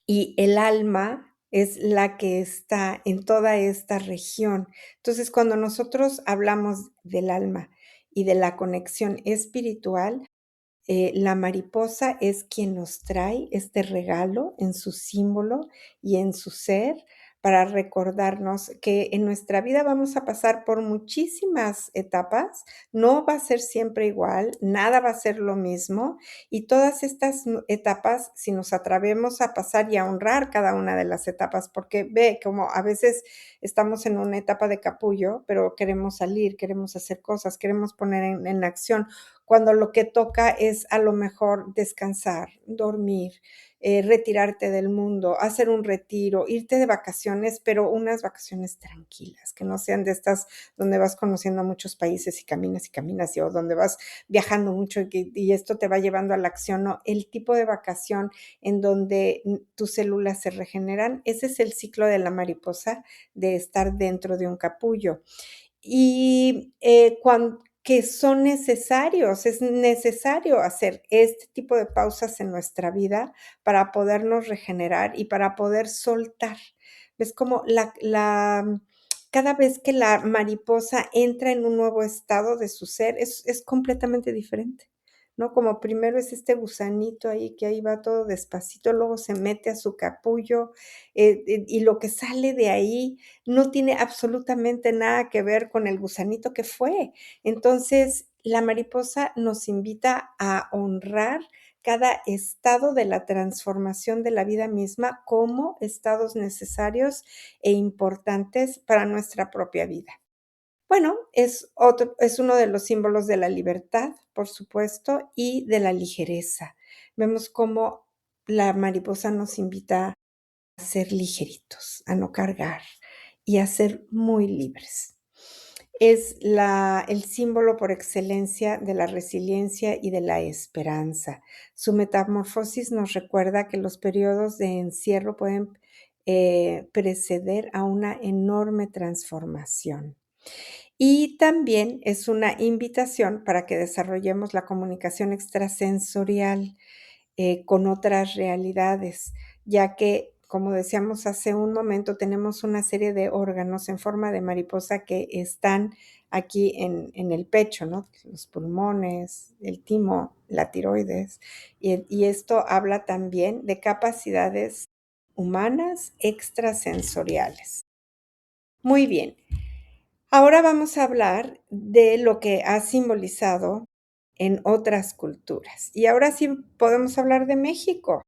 S2: y el alma es la que está en toda esta región. Entonces, cuando nosotros hablamos del alma y de la conexión espiritual, la mariposa es quien nos trae este regalo en su símbolo y en su ser para recordarnos que en nuestra vida vamos a pasar por muchísimas etapas, no va a ser siempre igual, nada va a ser lo mismo y todas estas etapas, si nos atrevemos a pasar y a honrar cada una de las etapas, porque ve como a veces estamos en una etapa de capullo, pero queremos salir, queremos hacer cosas, queremos poner en acción cuando lo que toca es a lo mejor descansar, dormir, retirarte del mundo, hacer un retiro, irte de vacaciones, pero unas vacaciones tranquilas, que no sean de estas donde vas conociendo a muchos países y caminas, o donde vas viajando mucho y esto te va llevando a la acción, no, el tipo de vacación en donde tus células se regeneran, ese es el ciclo de la mariposa de estar dentro de un capullo. Y, que son necesarios, es necesario hacer este tipo de pausas en nuestra vida para podernos regenerar y para poder soltar. Es como cada vez que la mariposa entra en un nuevo estado de su ser, es completamente diferente, ¿no? Como primero es este gusanito ahí, que ahí va todo despacito, luego se mete a su capullo, y lo que sale de ahí no tiene absolutamente nada que ver con el gusanito que fue. Entonces, la mariposa nos invita a honrar cada estado de la transformación de la vida misma como estados necesarios e importantes para nuestra propia vida. Bueno, es uno de los símbolos de la libertad, por supuesto, y de la ligereza. Vemos cómo la mariposa nos invita a ser ligeritos, a no cargar y a ser muy libres. Es el símbolo por excelencia de la resiliencia y de la esperanza. Su metamorfosis nos recuerda que los periodos de encierro pueden preceder a una enorme transformación. Y también es una invitación para que desarrollemos la comunicación extrasensorial con otras realidades, ya que, como decíamos hace un momento, tenemos una serie de órganos en forma de mariposa que están aquí en el pecho, ¿no? Los pulmones, el timo, la tiroides, y esto habla también de capacidades humanas extrasensoriales. Muy bien. Ahora vamos a hablar de lo que ha simbolizado en otras culturas. Y ahora sí podemos hablar de México,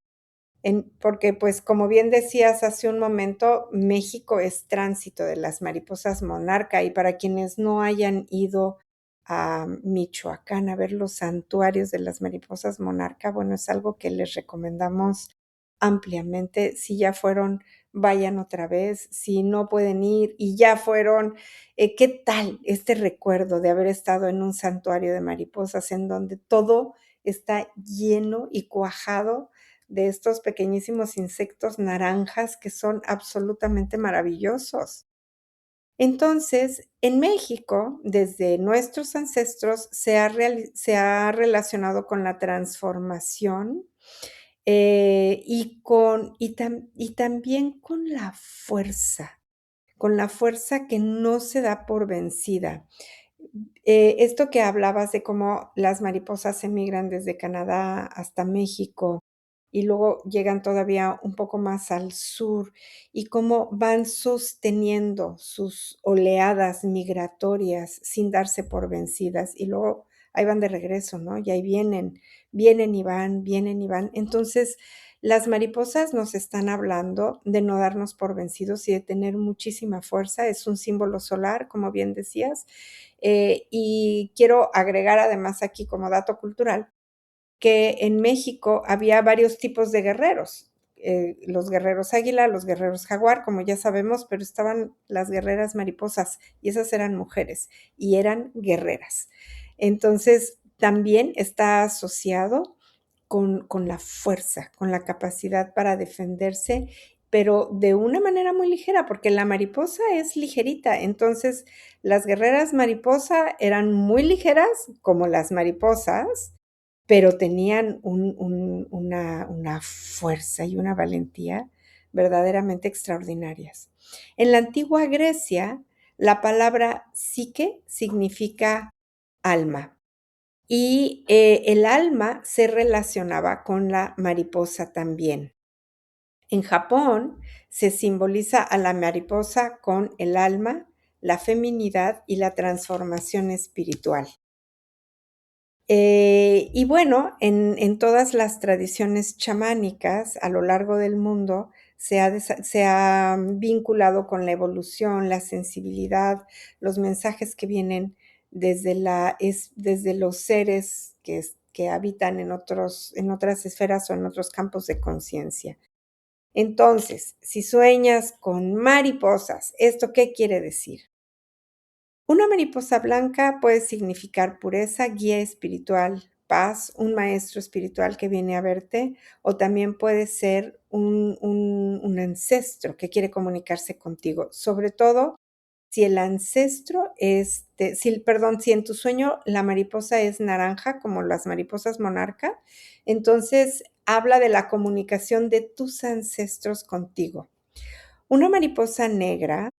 S2: porque pues como bien decías hace un momento, México es tránsito de las mariposas monarca y para quienes no hayan ido a Michoacán a ver los santuarios de las mariposas monarca, bueno, es algo que les recomendamos ampliamente. Si ya fueron, vayan otra vez. Si no pueden ir y ya fueron, ¿qué tal este recuerdo de haber estado en un santuario de mariposas en donde todo está lleno y cuajado de estos pequeñísimos insectos naranjas que son absolutamente maravillosos? Entonces, en México, desde nuestros ancestros, se ha relacionado con la transformación y también con la fuerza que no se da por vencida. Esto que hablabas de cómo las mariposas emigran desde Canadá hasta México y luego llegan todavía un poco más al sur y cómo van sosteniendo sus oleadas migratorias sin darse por vencidas y luego ahí van de regreso, ¿no? Y ahí vienen y van, vienen y van. Entonces, las mariposas nos están hablando de no darnos por vencidos y de tener muchísima fuerza. Es un símbolo solar, como bien decías. Y quiero agregar además aquí como dato cultural que en México había varios tipos de guerreros. Los guerreros águila, los guerreros jaguar, como ya sabemos, pero estaban las guerreras mariposas y esas eran mujeres y eran guerreras. Entonces, también está asociado con la fuerza, con la capacidad para defenderse, pero de una manera muy ligera, porque la mariposa es ligerita. Entonces, las guerreras mariposa eran muy ligeras, como las mariposas, pero tenían una fuerza y una valentía verdaderamente extraordinarias. En la antigua Grecia, la palabra psique significa alma. Y el alma se relacionaba con la mariposa también. En Japón se simboliza a la mariposa con el alma, la feminidad y la transformación espiritual. Y bueno, en todas las tradiciones chamánicas a lo largo del mundo se ha vinculado con la evolución, la sensibilidad, los mensajes que vienen desde los seres que habitan en otras esferas o en otros campos de conciencia. Entonces, si sueñas con mariposas, ¿esto qué quiere decir? Una mariposa blanca puede significar pureza, guía espiritual, paz, un maestro espiritual que viene a verte, o también puede ser un ancestro que quiere comunicarse contigo. Sobre todo si el ancestro si en tu sueño la mariposa es naranja, como las mariposas monarca, entonces habla de la comunicación de tus ancestros contigo. Una mariposa negra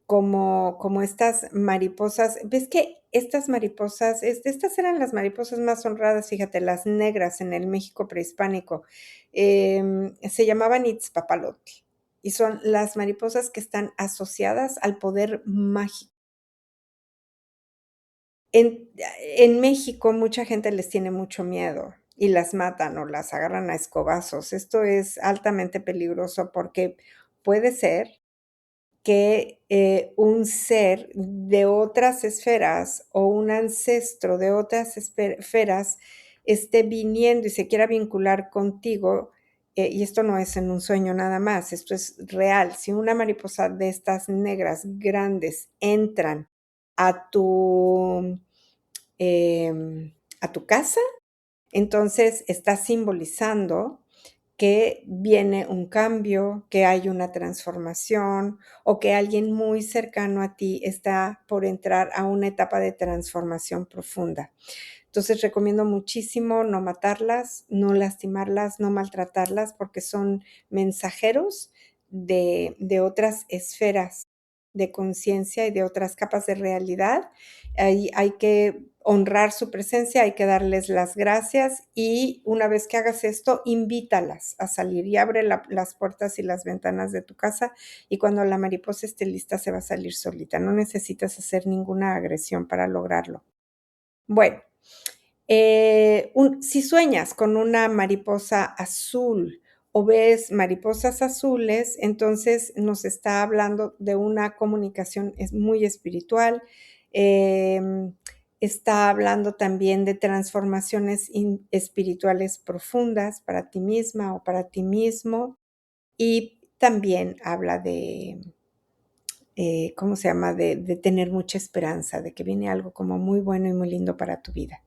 S2: como estas mariposas, ves que estas mariposas, estas eran las mariposas más honradas, fíjate, las negras en el México prehispánico, se llamaban Itzpapalotl, y son las mariposas que están asociadas al poder mágico. En México mucha gente les tiene mucho miedo y las matan o las agarran a escobazos. Esto es altamente peligroso porque puede ser que un ser de otras esferas o un ancestro de otras esferas esté viniendo y se quiera vincular contigo, y esto no es en un sueño nada más, esto es real. Si una mariposa de estas negras grandes entran a tu, a tu casa, entonces está simbolizando que viene un cambio, que hay una transformación o que alguien muy cercano a ti está por entrar a una etapa de transformación profunda. Entonces recomiendo muchísimo no matarlas, no lastimarlas, no maltratarlas, porque son mensajeros de otras esferas de conciencia y de otras capas de realidad. Hay que honrar su presencia, hay que darles las gracias y una vez que hagas esto, invítalas a salir y abre las puertas y las ventanas de tu casa y cuando la mariposa esté lista se va a salir solita. No necesitas hacer ninguna agresión para lograrlo. Bueno, si sueñas con una mariposa azul o ves mariposas azules, entonces nos está hablando de una comunicación muy espiritual. Está hablando también de transformaciones espirituales profundas para ti misma o para ti mismo. Y también habla de, ¿cómo se llama? De tener mucha esperanza, de que viene algo como muy bueno y muy lindo para tu vida.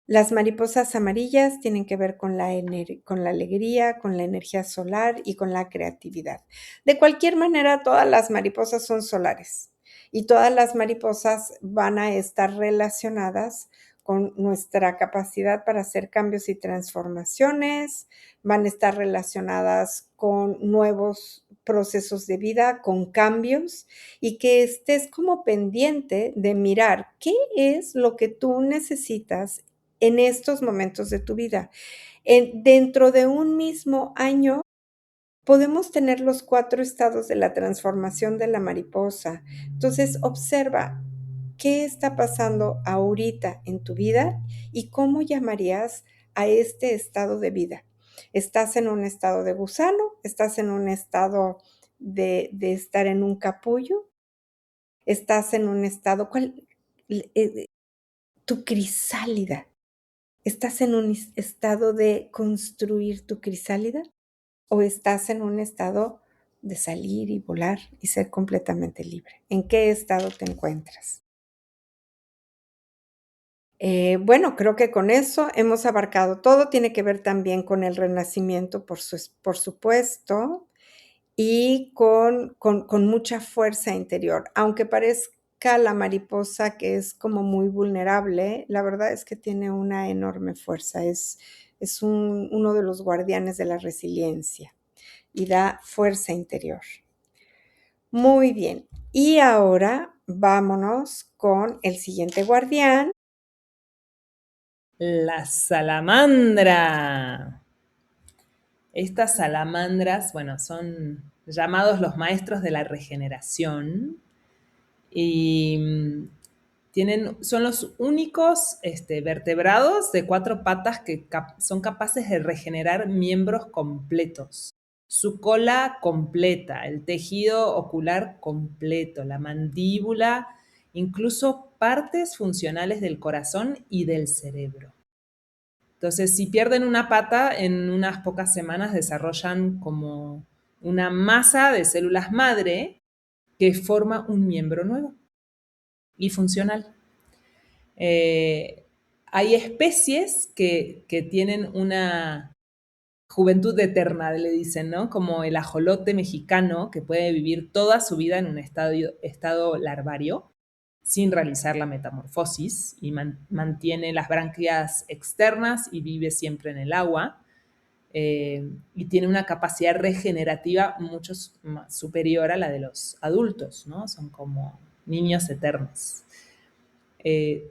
S2: Las mariposas amarillas tienen que ver con la alegría, con la energía solar y con la creatividad. De cualquier manera, todas las mariposas son solares y todas las mariposas van a estar relacionadas con nuestra capacidad para hacer cambios y transformaciones, van a estar relacionadas con nuevos procesos de vida, con cambios y que estés como pendiente de mirar qué es lo que tú necesitas en estos momentos de tu vida. Dentro de un mismo año podemos tener los 4 estados de la transformación de la mariposa. Entonces, observa qué está pasando ahorita en tu vida y cómo llamarías a este estado de vida. ¿Estás en un estado de gusano? ¿Estás en un estado de estar en un capullo? ¿Estás en un estado, tu crisálida? ¿Estás en un estado de construir tu crisálida o estás en un estado de salir y volar y ser completamente libre? ¿En qué estado te encuentras? Bueno, creo que con eso hemos abarcado todo. Tiene que ver también con el renacimiento, por supuesto, y con mucha fuerza interior. Aunque parezca la mariposa que es como muy vulnerable, la verdad es que tiene una enorme fuerza. Es uno de los guardianes de la resiliencia y da fuerza interior. Muy bien. Y ahora vámonos con el siguiente guardián.
S1: La salamandra. Estas salamandras, bueno, son llamados los maestros de la regeneración y son los únicos vertebrados de 4 patas que son capaces de regenerar miembros completos. Su cola completa, el tejido ocular completo, la mandíbula, incluso partes funcionales del corazón y del cerebro. Entonces, si pierden una pata, en unas pocas semanas desarrollan como una masa de células madre que forma un miembro nuevo y funcional. Hay especies que tienen una juventud eterna, le dicen, ¿no? Como el ajolote mexicano, que puede vivir toda su vida en un estado larvario sin realizar la metamorfosis y mantiene las branquias externas y vive siempre en el agua. Y tiene una capacidad regenerativa mucho más superior a la de los adultos, ¿no? Son como niños eternos.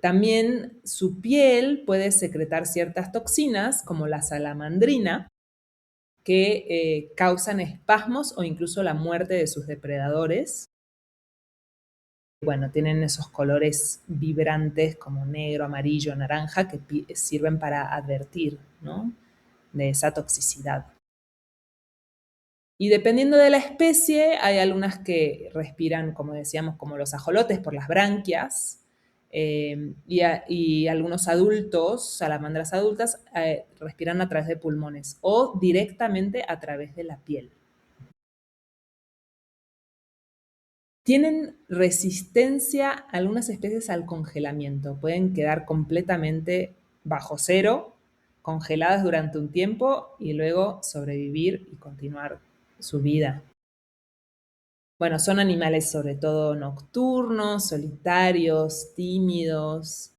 S1: También su piel puede secretar ciertas toxinas, como la salamandrina, que causan espasmos o incluso la muerte de sus depredadores. Bueno, tienen esos colores vibrantes como negro, amarillo, naranja que sirven para advertir, ¿no? De esa toxicidad. Y dependiendo de la especie, hay algunas que respiran, como decíamos, como los ajolotes por las branquias, y algunos adultos, salamandras adultas, respiran a través de pulmones o directamente a través de la piel. Tienen resistencia algunas especies al congelamiento. Pueden quedar completamente bajo cero, congeladas durante un tiempo y luego sobrevivir y continuar su vida. Bueno, son animales sobre todo nocturnos, solitarios, tímidos,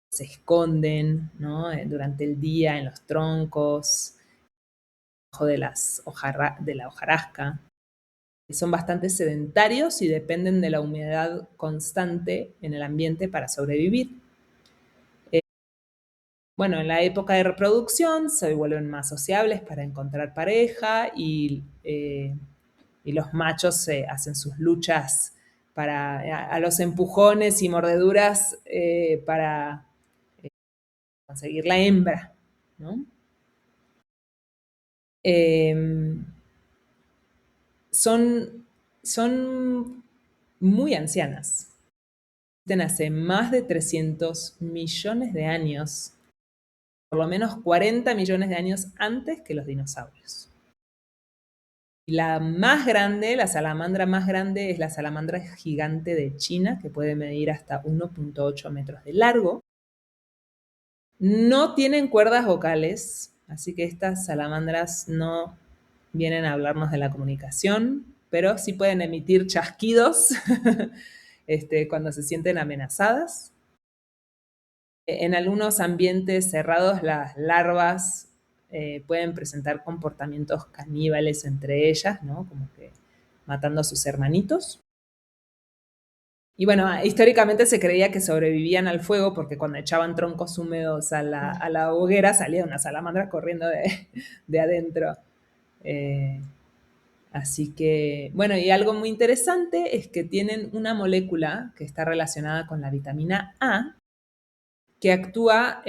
S1: se esconden, ¿no? Durante el día en los troncos, debajo de la hojarasca. Son bastante sedentarios y dependen de la humedad constante en el ambiente para sobrevivir. Bueno, en la época de reproducción se vuelven más sociables para encontrar pareja y los machos hacen sus luchas a los empujones y mordeduras para conseguir la hembra, ¿no? Eh, son, son muy ancianas. Existen hace más de 300 millones de años, por lo menos 40 millones de años antes que los dinosaurios. La más grande, la salamandra más grande, es la salamandra gigante de China, que puede medir hasta 1,8 metros de largo. No tienen cuerdas vocales, así que estas salamandras no vienen a hablarnos de la comunicación, pero sí pueden emitir chasquidos cuando se sienten amenazadas. En algunos ambientes cerrados, las larvas pueden presentar comportamientos caníbales entre ellas, ¿no? Como que matando a sus hermanitos. Y bueno, históricamente se creía que sobrevivían al fuego porque cuando echaban troncos húmedos a la hoguera salía una salamandra corriendo de adentro. Eh, Así que, bueno, y algo muy interesante es que tienen una molécula que está relacionada con la vitamina A, que actúa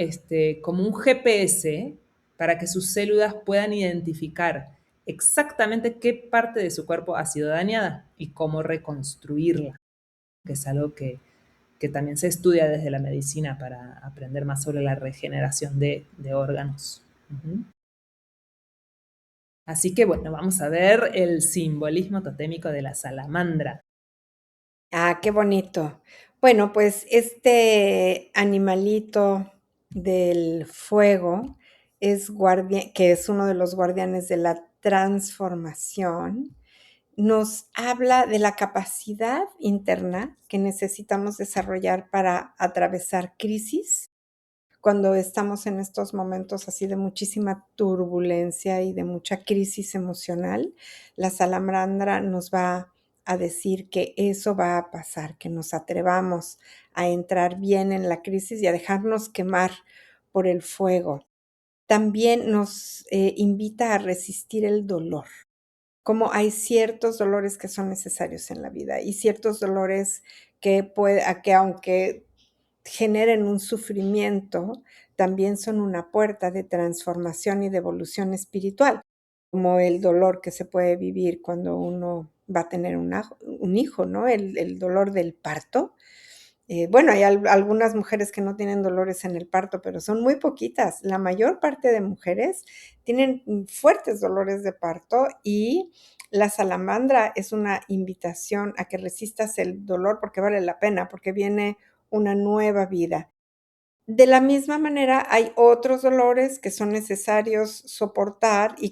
S1: como un GPS para que sus células puedan identificar exactamente qué parte de su cuerpo ha sido dañada y cómo reconstruirla, que es algo que también se estudia desde la medicina para aprender más sobre la regeneración de órganos. Ujú. Así que bueno, vamos a ver el simbolismo totémico de la salamandra.
S2: Ah, qué bonito. Bueno, pues este animalito del fuego es que es uno de los guardianes de la transformación, nos habla de la capacidad interna que necesitamos desarrollar para atravesar crisis cuando estamos en estos momentos así de muchísima turbulencia y de mucha crisis emocional. La salamandra nos va a decir que eso va a pasar, que nos atrevamos a entrar bien en la crisis y a dejarnos quemar por el fuego. También nos invita a resistir el dolor. Como hay ciertos dolores que son necesarios en la vida y ciertos dolores que aunque generen un sufrimiento, también son una puerta de transformación y de evolución espiritual, como el dolor que se puede vivir cuando uno va a tener un hijo, ¿no? El dolor del parto. Bueno, hay algunas mujeres que no tienen dolores en el parto, pero son muy poquitas. La mayor parte de mujeres tienen fuertes dolores de parto y la salamandra es una invitación a que resistas el dolor porque vale la pena, porque viene una nueva vida. De la misma manera, hay otros dolores que son necesarios soportar y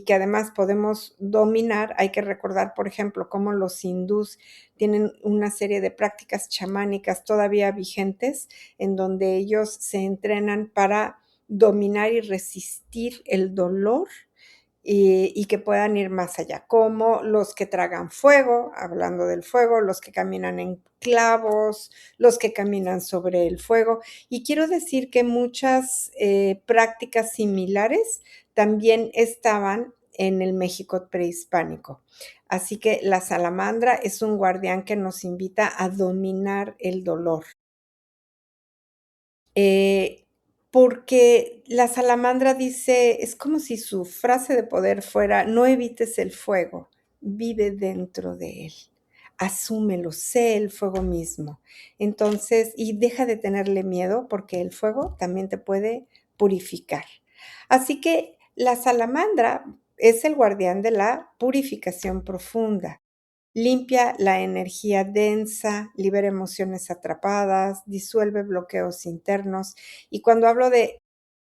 S2: que además podemos dominar. Hay que recordar, por ejemplo, cómo los hindús tienen una serie de prácticas chamánicas todavía vigentes, en donde ellos se entrenan para dominar y resistir el dolor y que puedan ir más allá, como los que tragan fuego, hablando del fuego, los que caminan en clavos, los que caminan sobre el fuego. Y quiero decir que muchas prácticas similares también estaban en el México prehispánico. Así que la salamandra es un guardián que nos invita a dominar el dolor. Eh, porque la salamandra dice, es como si su frase de poder fuera: no evites el fuego, vive dentro de él, asúmelo, sé el fuego mismo. Entonces, y deja de tenerle miedo, porque el fuego también te puede purificar. Así que la salamandra es el guardián de la purificación profunda. Limpia la energía densa, libera emociones atrapadas, disuelve bloqueos internos. Y cuando hablo de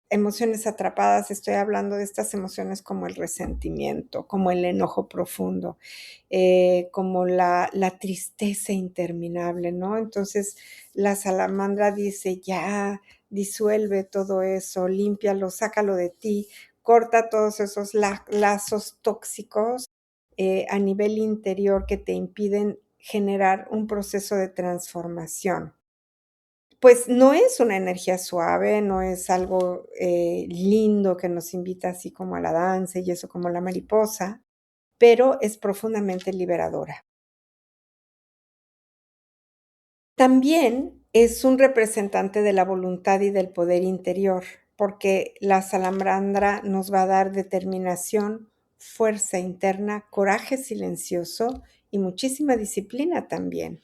S2: emociones atrapadas, estoy hablando de estas emociones como el resentimiento, como el enojo profundo, como la tristeza interminable, ¿no? Entonces, la salamandra dice, ya, disuelve todo eso, límpialo, sácalo de ti, corta todos esos lazos tóxicos a nivel interior que te impiden generar un proceso de transformación. Pues no es una energía suave, no es algo lindo que nos invita así como a la danza y eso como la mariposa, pero es profundamente liberadora. También es un representante de la voluntad y del poder interior, porque la salamandra nos va a dar determinación, fuerza interna, coraje silencioso y muchísima disciplina también.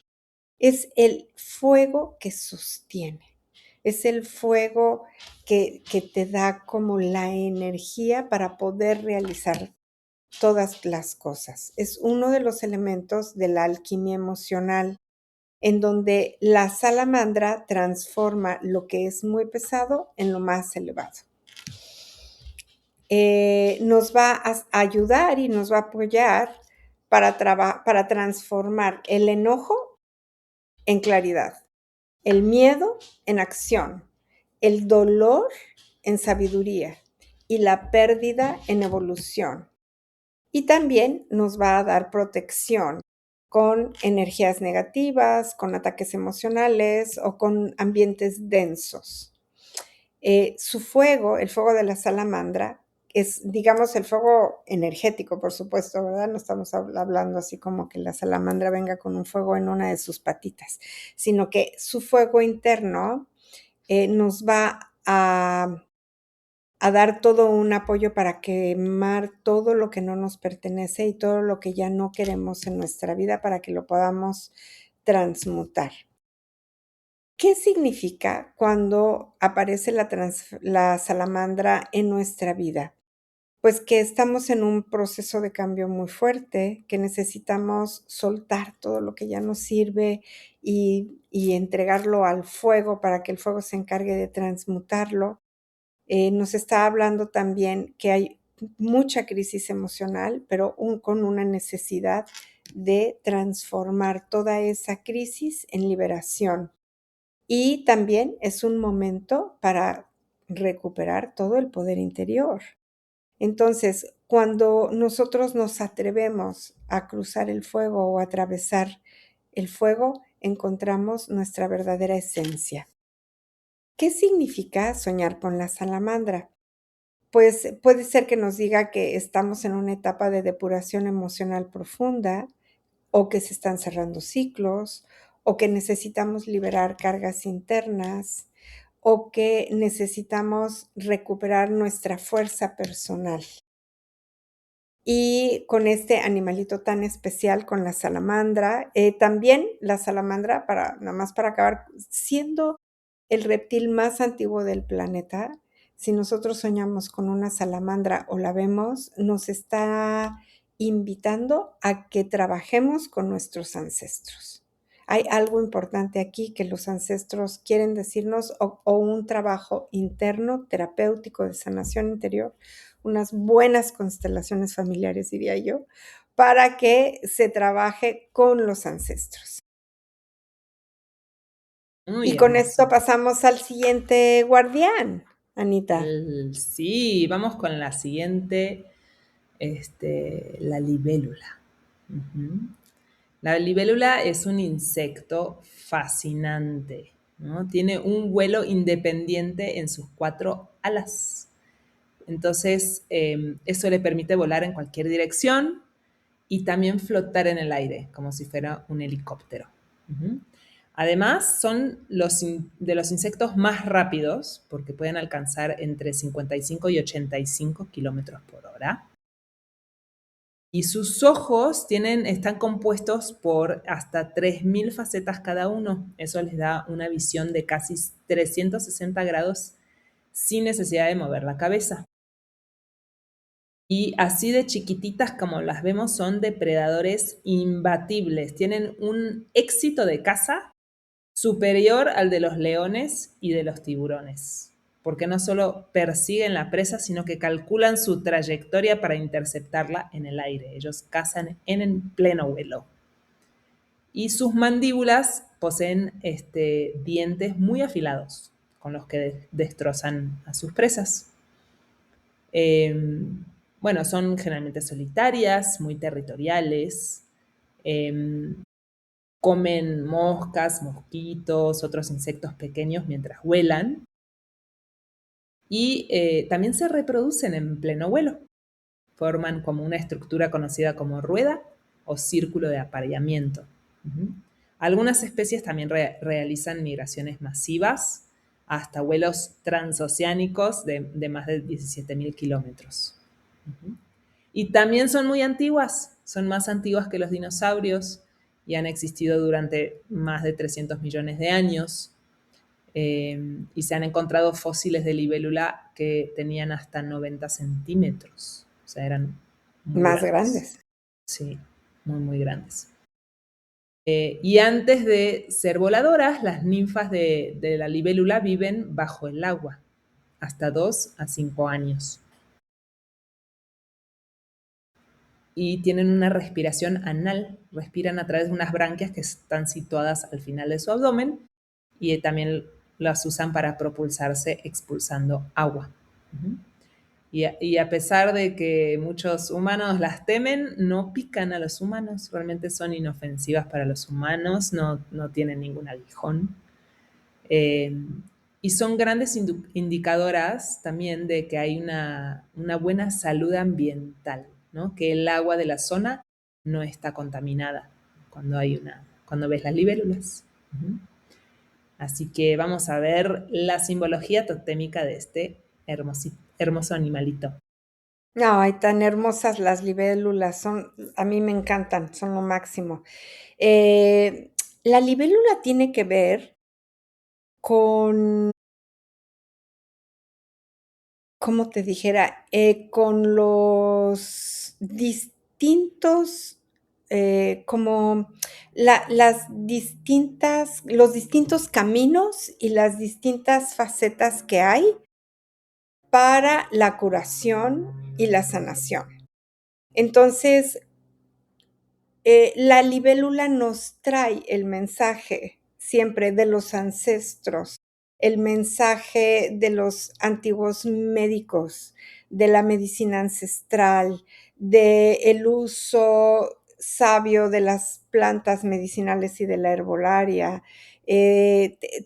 S2: Es el fuego que sostiene, es el fuego que te da como la energía para poder realizar todas las cosas. Es uno de los elementos de la alquimia emocional en donde la salamandra transforma lo que es muy pesado en lo más elevado. Nos va a ayudar y nos va a apoyar para transformar el enojo en claridad, el miedo en acción, el dolor en sabiduría y la pérdida en evolución. Y también nos va a dar protección con energías negativas, con ataques emocionales o con ambientes densos. Su fuego, el fuego de la salamandra, es, digamos, el fuego energético, por supuesto, ¿verdad? No estamos hablando así como que la salamandra venga con un fuego en una de sus patitas, sino que su fuego interno nos va a dar todo un apoyo para quemar todo lo que no nos pertenece y todo lo que ya no queremos en nuestra vida para que lo podamos transmutar. ¿Qué significa cuando aparece la salamandra en nuestra vida? Pues que estamos en un proceso de cambio muy fuerte, que necesitamos soltar todo lo que ya nos sirve y entregarlo al fuego para que el fuego se encargue de transmutarlo. Nos está hablando también que hay mucha crisis emocional, pero con una necesidad de transformar toda esa crisis en liberación. Y también es un momento para recuperar todo el poder interior. Entonces, cuando nosotros nos atrevemos a cruzar el fuego o a atravesar el fuego, encontramos nuestra verdadera esencia. ¿Qué significa soñar con la salamandra? Pues puede ser que nos diga que estamos en una etapa de depuración emocional profunda, o que se están cerrando ciclos, o que necesitamos liberar cargas internas, o que necesitamos recuperar nuestra fuerza personal. Y con este animalito tan especial, con la salamandra, también la salamandra, nada más para acabar, siendo el reptil más antiguo del planeta, si nosotros soñamos con una salamandra o la vemos, nos está invitando a que trabajemos con nuestros ancestros. Hay algo importante aquí que los ancestros quieren decirnos o un trabajo interno, terapéutico de sanación interior, unas buenas constelaciones familiares, diría yo, para que se trabaje con los ancestros.
S1: Muy
S2: Y con
S1: hermoso.
S2: esto pasamos al siguiente guardián, Anita.
S1: Sí, vamos con la siguiente, la libélula. Ujú. La libélula es un insecto fascinante, ¿no? Tiene un vuelo independiente en sus 4 alas. Entonces, eso le permite volar en cualquier dirección y también flotar en el aire, como si fuera un helicóptero. Ujú. Además, son de los insectos más rápidos, porque pueden alcanzar entre 55 y 85 kilómetros por hora. Y sus ojos están compuestos por hasta 3.000 facetas cada uno. Eso les da una visión de casi 360 grados sin necesidad de mover la cabeza. Y así de chiquititas como las vemos, son depredadores imbatibles. Tienen un éxito de caza superior al de los leones y de los tiburones, porque no solo persiguen la presa, sino que calculan su trayectoria para interceptarla en el aire. Ellos cazan en pleno vuelo. Y sus mandíbulas poseen dientes muy afilados, con los que destrozan a sus presas. Bueno, son generalmente solitarias, muy territoriales. Comen moscas, mosquitos, otros insectos pequeños mientras vuelan. Y también se reproducen en pleno vuelo. Forman como una estructura conocida como rueda o círculo de apareamiento. Algunas especies también realizan migraciones masivas hasta vuelos transoceánicos de más de 17.000 kilómetros. Y también son muy antiguas, son más antiguas que los dinosaurios y han existido durante más de 300 millones de años. Y se han encontrado fósiles de libélula que tenían hasta 90 centímetros. O sea, eran muy
S2: Más
S1: grandes.
S2: grandes.
S1: Sí, muy, muy grandes. Y antes de ser voladoras, las ninfas de la libélula viven bajo el agua, hasta 2 a 5 años. Y tienen una respiración anal, respiran a través de unas branquias que están situadas al final de su abdomen y también las usan para propulsarse expulsando agua. Y a pesar de que muchos humanos las temen, no pican a los humanos, realmente son inofensivas para los humanos, no tienen ningún aguijón. Eh, y son grandes indicadoras también de que hay una buena salud ambiental, ¿no? Que el agua de la zona no está contaminada cuando ves las libélulas. Así que vamos a ver la simbología totémica de este hermoso animalito.
S2: Ay, tan hermosas las libélulas, a mí me encantan, son lo máximo. La libélula tiene que ver con, ¿cómo te dijera? Con los distintos, como los distintos caminos y las distintas facetas que hay para la curación y la sanación. Entonces, la libélula nos trae el mensaje siempre de los ancestros, el mensaje de los antiguos médicos, de la medicina ancestral, del uso sabio de las plantas medicinales y de la herbolaria.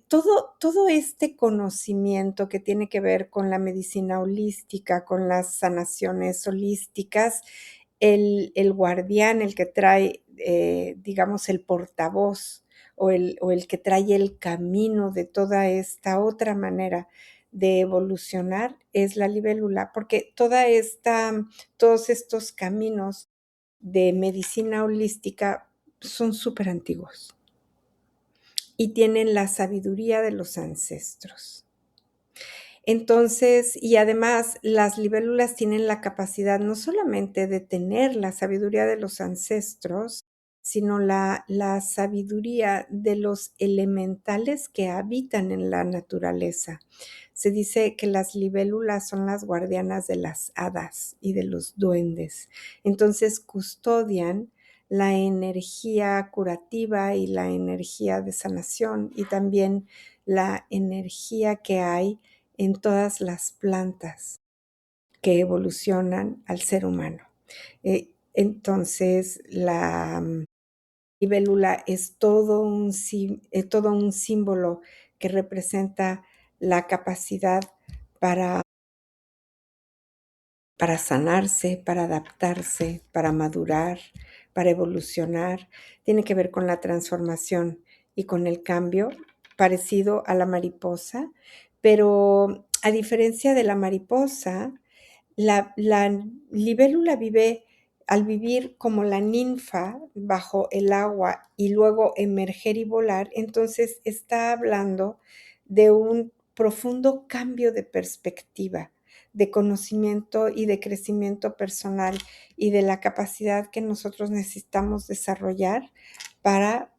S2: Todo este conocimiento que tiene que ver con la medicina holística, con las sanaciones holísticas, el guardián, el que trae, digamos, el portavoz o el que trae el camino de toda esta otra manera de evolucionar es la libélula, porque todos estos caminos de medicina holística son súper antiguos y tienen la sabiduría de los ancestros. Entonces, y además las libélulas tienen la capacidad no solamente de tener la sabiduría de los ancestros, sino la sabiduría de los elementales que habitan en la naturaleza. Se dice que las libélulas son las guardianas de las hadas y de los duendes. Entonces custodian la energía curativa y la energía de sanación y también la energía que hay en todas las plantas que evolucionan al ser humano. Entonces, la libélula es todo un símbolo que representa la capacidad para sanarse, para adaptarse, para madurar, para evolucionar. Tiene que ver con la transformación y con el cambio, parecido a la mariposa, pero a diferencia de la mariposa, la libélula vive, al vivir como la ninfa bajo el agua y luego emerger y volar, entonces está hablando de un profundo cambio de perspectiva, de conocimiento y de crecimiento personal y de la capacidad que nosotros necesitamos desarrollar para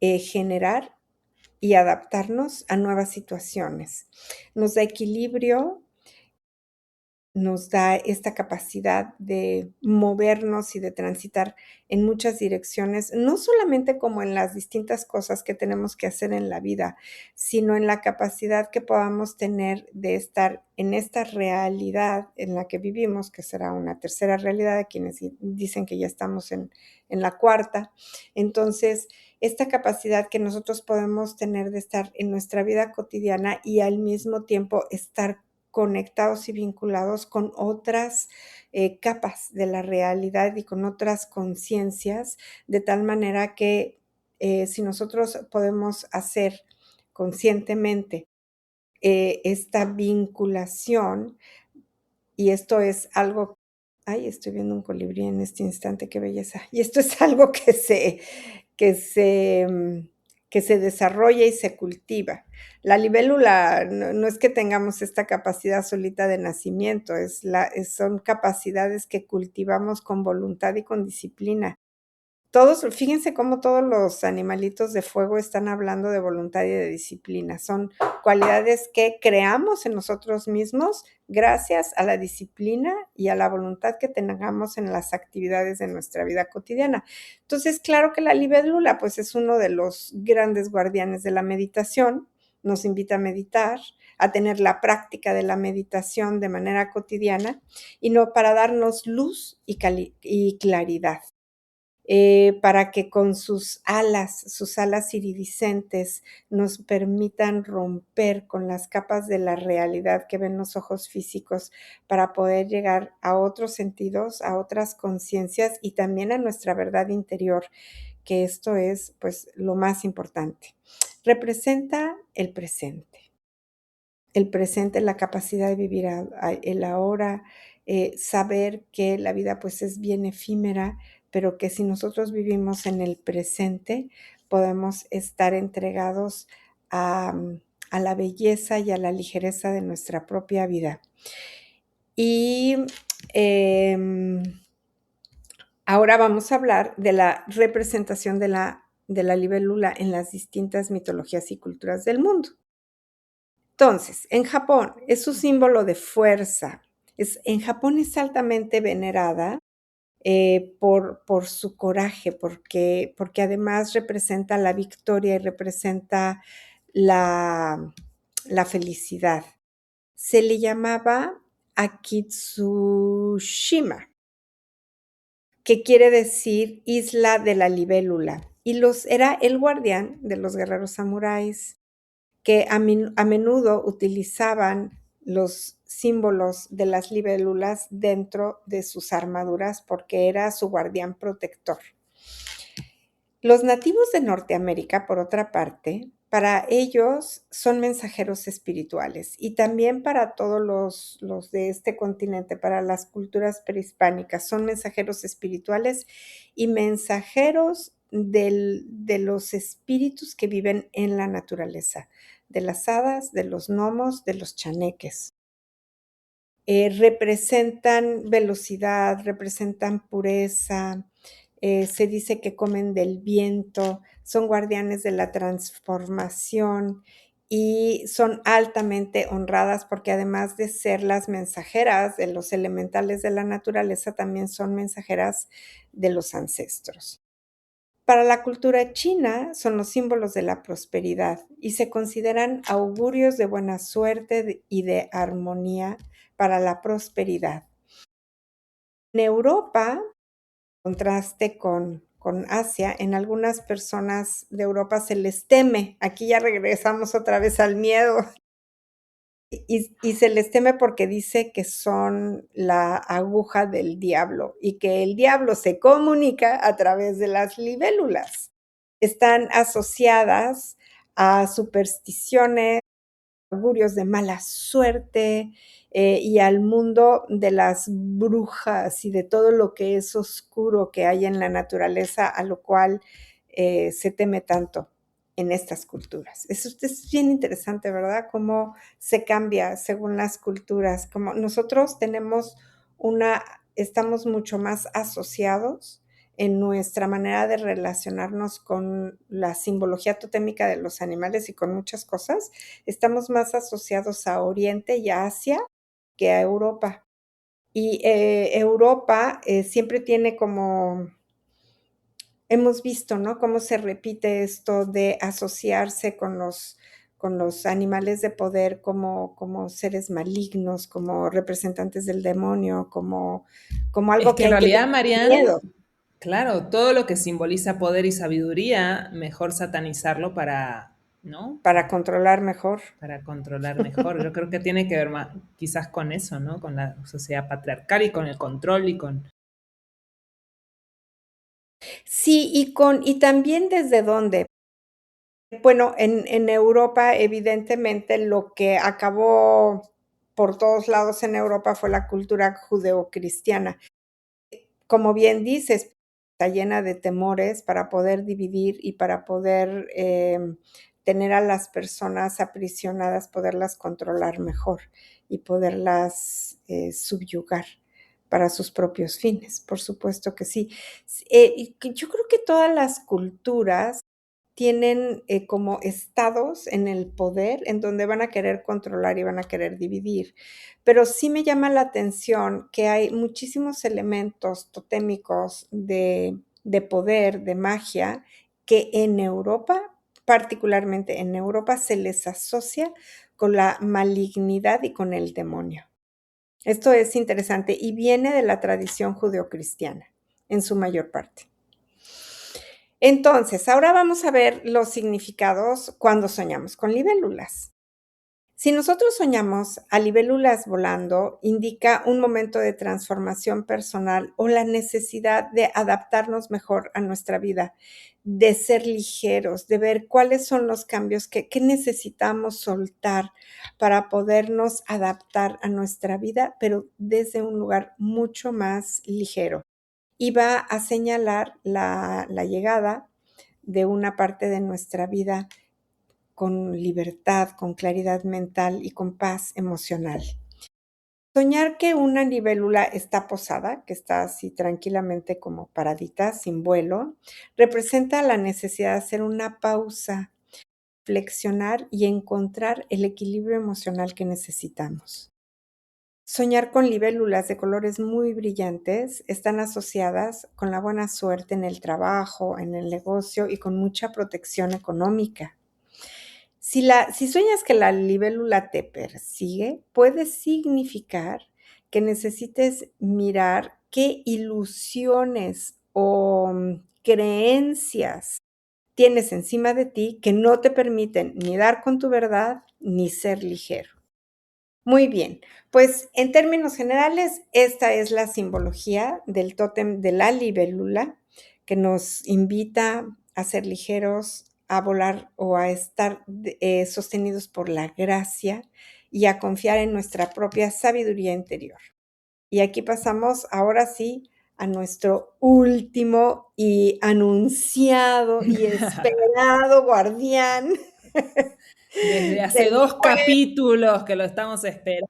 S2: generar y adaptarnos a nuevas situaciones. Nos da equilibrio, nos da esta capacidad de movernos y de transitar en muchas direcciones, no solamente como en las distintas cosas que tenemos que hacer en la vida, sino en la capacidad que podamos tener de estar en esta realidad en la que vivimos, que será una tercera realidad, de quienes dicen que ya estamos en la cuarta. Entonces, esta capacidad que nosotros podemos tener de estar en nuestra vida cotidiana y al mismo tiempo estar conectados y vinculados con otras capas de la realidad y con otras conciencias, de tal manera que si nosotros podemos hacer conscientemente esta vinculación, y esto es algo, ay, estoy viendo un colibrí en este instante, qué belleza, y esto es algo que se, que se desarrolla y se cultiva. La libélula no es que tengamos esta capacidad solita de nacimiento, son capacidades que cultivamos con voluntad y con disciplina. Fíjense cómo todos los animalitos de fuego están hablando de voluntad y de disciplina. Son cualidades que creamos en nosotros mismos gracias a la disciplina y a la voluntad que tengamos en las actividades de nuestra vida cotidiana. Entonces, claro que la libélula, pues, es uno de los grandes guardianes de la meditación. Nos invita a meditar, a tener la práctica de la meditación de manera cotidiana y no para darnos luz y claridad. Para que con sus alas iridiscentes, nos permitan romper con las capas de la realidad que ven los ojos físicos para poder llegar a otros sentidos, a otras conciencias y también a nuestra verdad interior, que esto es, pues, lo más importante. Representa el presente, la capacidad de vivir el ahora, saber que la vida pues es bien efímera, pero que si nosotros vivimos en el presente, podemos estar entregados a la belleza y a la ligereza de nuestra propia vida. Y ahora vamos a hablar de la representación de la libélula en las distintas mitologías y culturas del mundo. Entonces, en Japón es su símbolo de fuerza. En Japón es altamente venerada por su coraje, porque además representa la victoria y representa la felicidad. Se le llamaba Akitsushima, que quiere decir isla de la libélula, y era el guardián de los guerreros samuráis, que a menudo utilizaban los símbolos de las libélulas dentro de sus armaduras porque era su guardián protector. Los nativos de Norteamérica, por otra parte, para ellos son mensajeros espirituales y también para todos los de este continente, para las culturas prehispánicas, son mensajeros espirituales y mensajeros de los espíritus que viven en la naturaleza, de las hadas, de los gnomos, de los chaneques. Representan velocidad, representan pureza, se dice que comen del viento, son guardianes de la transformación y son altamente honradas porque además de ser las mensajeras de los elementales de la naturaleza, también son mensajeras de los ancestros. Para la cultura china son los símbolos de la prosperidad y se consideran augurios de buena suerte y de armonía para la prosperidad. En Europa, contraste con Asia, en algunas personas de Europa se les teme. Aquí ya regresamos otra vez al miedo. Y se les teme porque dice que son la aguja del diablo y que el diablo se comunica a través de las libélulas. están asociadas a supersticiones, augurios de mala suerte, y al mundo de las brujas y de todo lo que es oscuro que hay en la naturaleza, a lo cual se teme tanto en estas culturas. Eso es bien interesante, ¿verdad? Cómo se cambia según las culturas. Como nosotros estamos mucho más asociados en nuestra manera de relacionarnos con la simbología totémica de los animales y con muchas cosas. Estamos más asociados a Oriente y a Asia que a Europa. Y Europa siempre tiene como, hemos visto, ¿no? Cómo se repite esto de asociarse con los animales de poder como seres malignos, como representantes del demonio, como
S1: Es
S2: algo
S1: que
S2: que
S1: en
S2: hay que
S1: realidad,
S2: tener
S1: Marianne,
S2: miedo
S1: claro, todo lo que simboliza poder y sabiduría, mejor satanizarlo para, ¿no?
S2: para controlar mejor.
S1: Para controlar mejor. Yo creo que tiene que ver más, quizás con eso, ¿no? Con la sociedad patriarcal y con el control y con...
S2: Sí, y también desde dónde. Bueno, en Europa, evidentemente, lo que acabó por todos lados en Europa fue la cultura judeocristiana. Como bien dices, está llena de temores para poder dividir y para poder, tener a las personas aprisionadas, poderlas controlar mejor y poderlas, subyugar para sus propios fines, por supuesto que sí. Y que yo creo que todas las culturas tienen, como estados en el poder en donde van a querer controlar y van a querer dividir. Pero sí me llama la atención que hay muchísimos elementos totémicos de poder, de magia, que en Europa, particularmente en Europa, se les asocia con la malignidad y con el demonio. Esto es interesante y viene de la tradición judeocristiana, en su mayor parte. Entonces, ahora vamos a ver los significados cuando soñamos con libélulas. Si nosotros soñamos a libélulas volando, indica un momento de transformación personal o la necesidad de adaptarnos mejor a nuestra vida, de ser ligeros, de ver cuáles son los cambios que necesitamos soltar para podernos adaptar a nuestra vida, pero desde un lugar mucho más ligero. Y va a señalar la llegada de una parte de nuestra vida con libertad, con claridad mental y con paz emocional. Soñar que una libélula está posada, que está así tranquilamente como paradita, sin vuelo, representa la necesidad de hacer una pausa, flexionar y encontrar el equilibrio emocional que necesitamos. Soñar con libélulas de colores muy brillantes están asociadas con la buena suerte en el trabajo, en el negocio y con mucha protección económica. Si sueñas que la libélula te persigue, puede significar que necesites mirar qué ilusiones o creencias tienes encima de ti que no te permiten ni dar con tu verdad ni ser ligero. Muy bien, pues en términos generales, esta es la simbología del tótem de la libélula que nos invita a ser ligeros, a volar o a estar sostenidos por la gracia y a confiar en nuestra propia sabiduría interior. Y aquí pasamos ahora sí a nuestro último y anunciado y esperado guardián
S1: Desde hace
S2: del
S1: 2 capítulos que lo estamos esperando.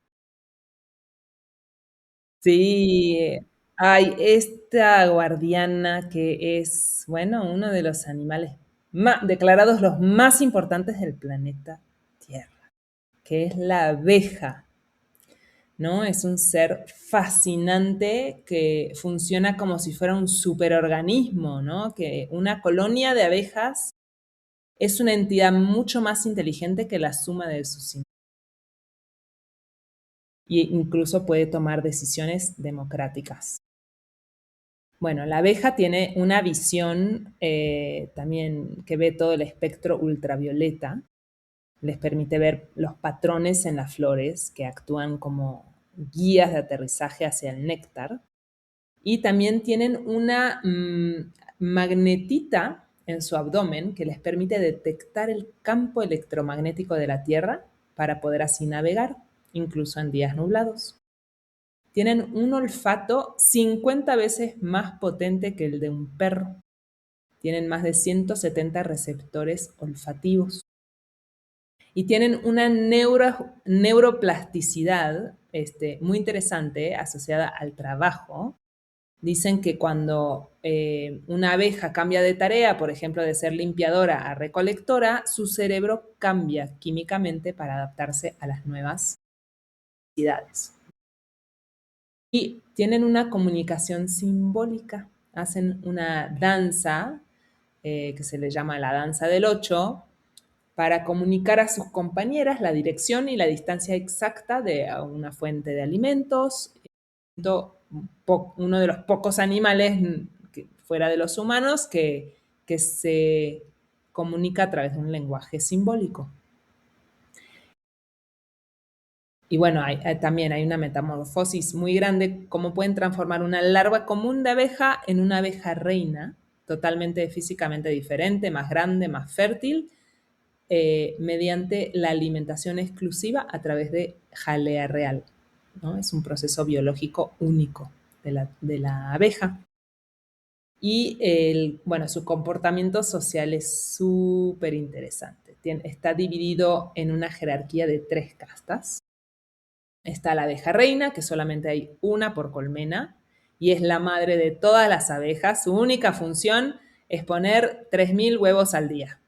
S1: Sí, hay esta guardiana que es, bueno, uno de los animales declarados los más importantes del planeta Tierra, que es la abeja, ¿no? Es un ser fascinante que funciona como si fuera un superorganismo, ¿no? Que una colonia de abejas es una entidad mucho más inteligente que la suma de sus e incluso puede tomar decisiones democráticas. Bueno, la abeja tiene una visión también que ve todo el espectro ultravioleta, les permite ver los patrones en las flores que actúan como guías de aterrizaje hacia el néctar y también tienen una magnetita en su abdomen que les permite detectar el campo electromagnético de la Tierra para poder así navegar, incluso en días nublados. Tienen un olfato 50 veces más potente que el de un perro. Tienen más de 170 receptores olfativos. Y tienen una neuroplasticidad muy interesante asociada al trabajo. Dicen que cuando una abeja cambia de tarea, por ejemplo, de ser limpiadora a recolectora, su cerebro cambia químicamente para adaptarse a las nuevas necesidades. Y tienen una comunicación simbólica. Hacen una danza que se le llama la danza del 8 para comunicar a sus compañeras la dirección y la distancia exacta de una fuente de alimentos. Uno de los pocos animales fuera de los humanos que se comunica a través de un lenguaje simbólico. Y bueno, también hay una metamorfosis muy grande, cómo pueden transformar una larva común de abeja en una abeja reina, totalmente físicamente diferente, más grande, más fértil, mediante la alimentación exclusiva a través de jalea real, ¿no? Es un proceso biológico único de la abeja. Y bueno, su comportamiento social es súper interesante. Está dividido en una jerarquía de 3 castas. Está la abeja reina, que solamente hay una por colmena, y es la madre de todas las abejas. Su única función es poner 3.000 huevos al día.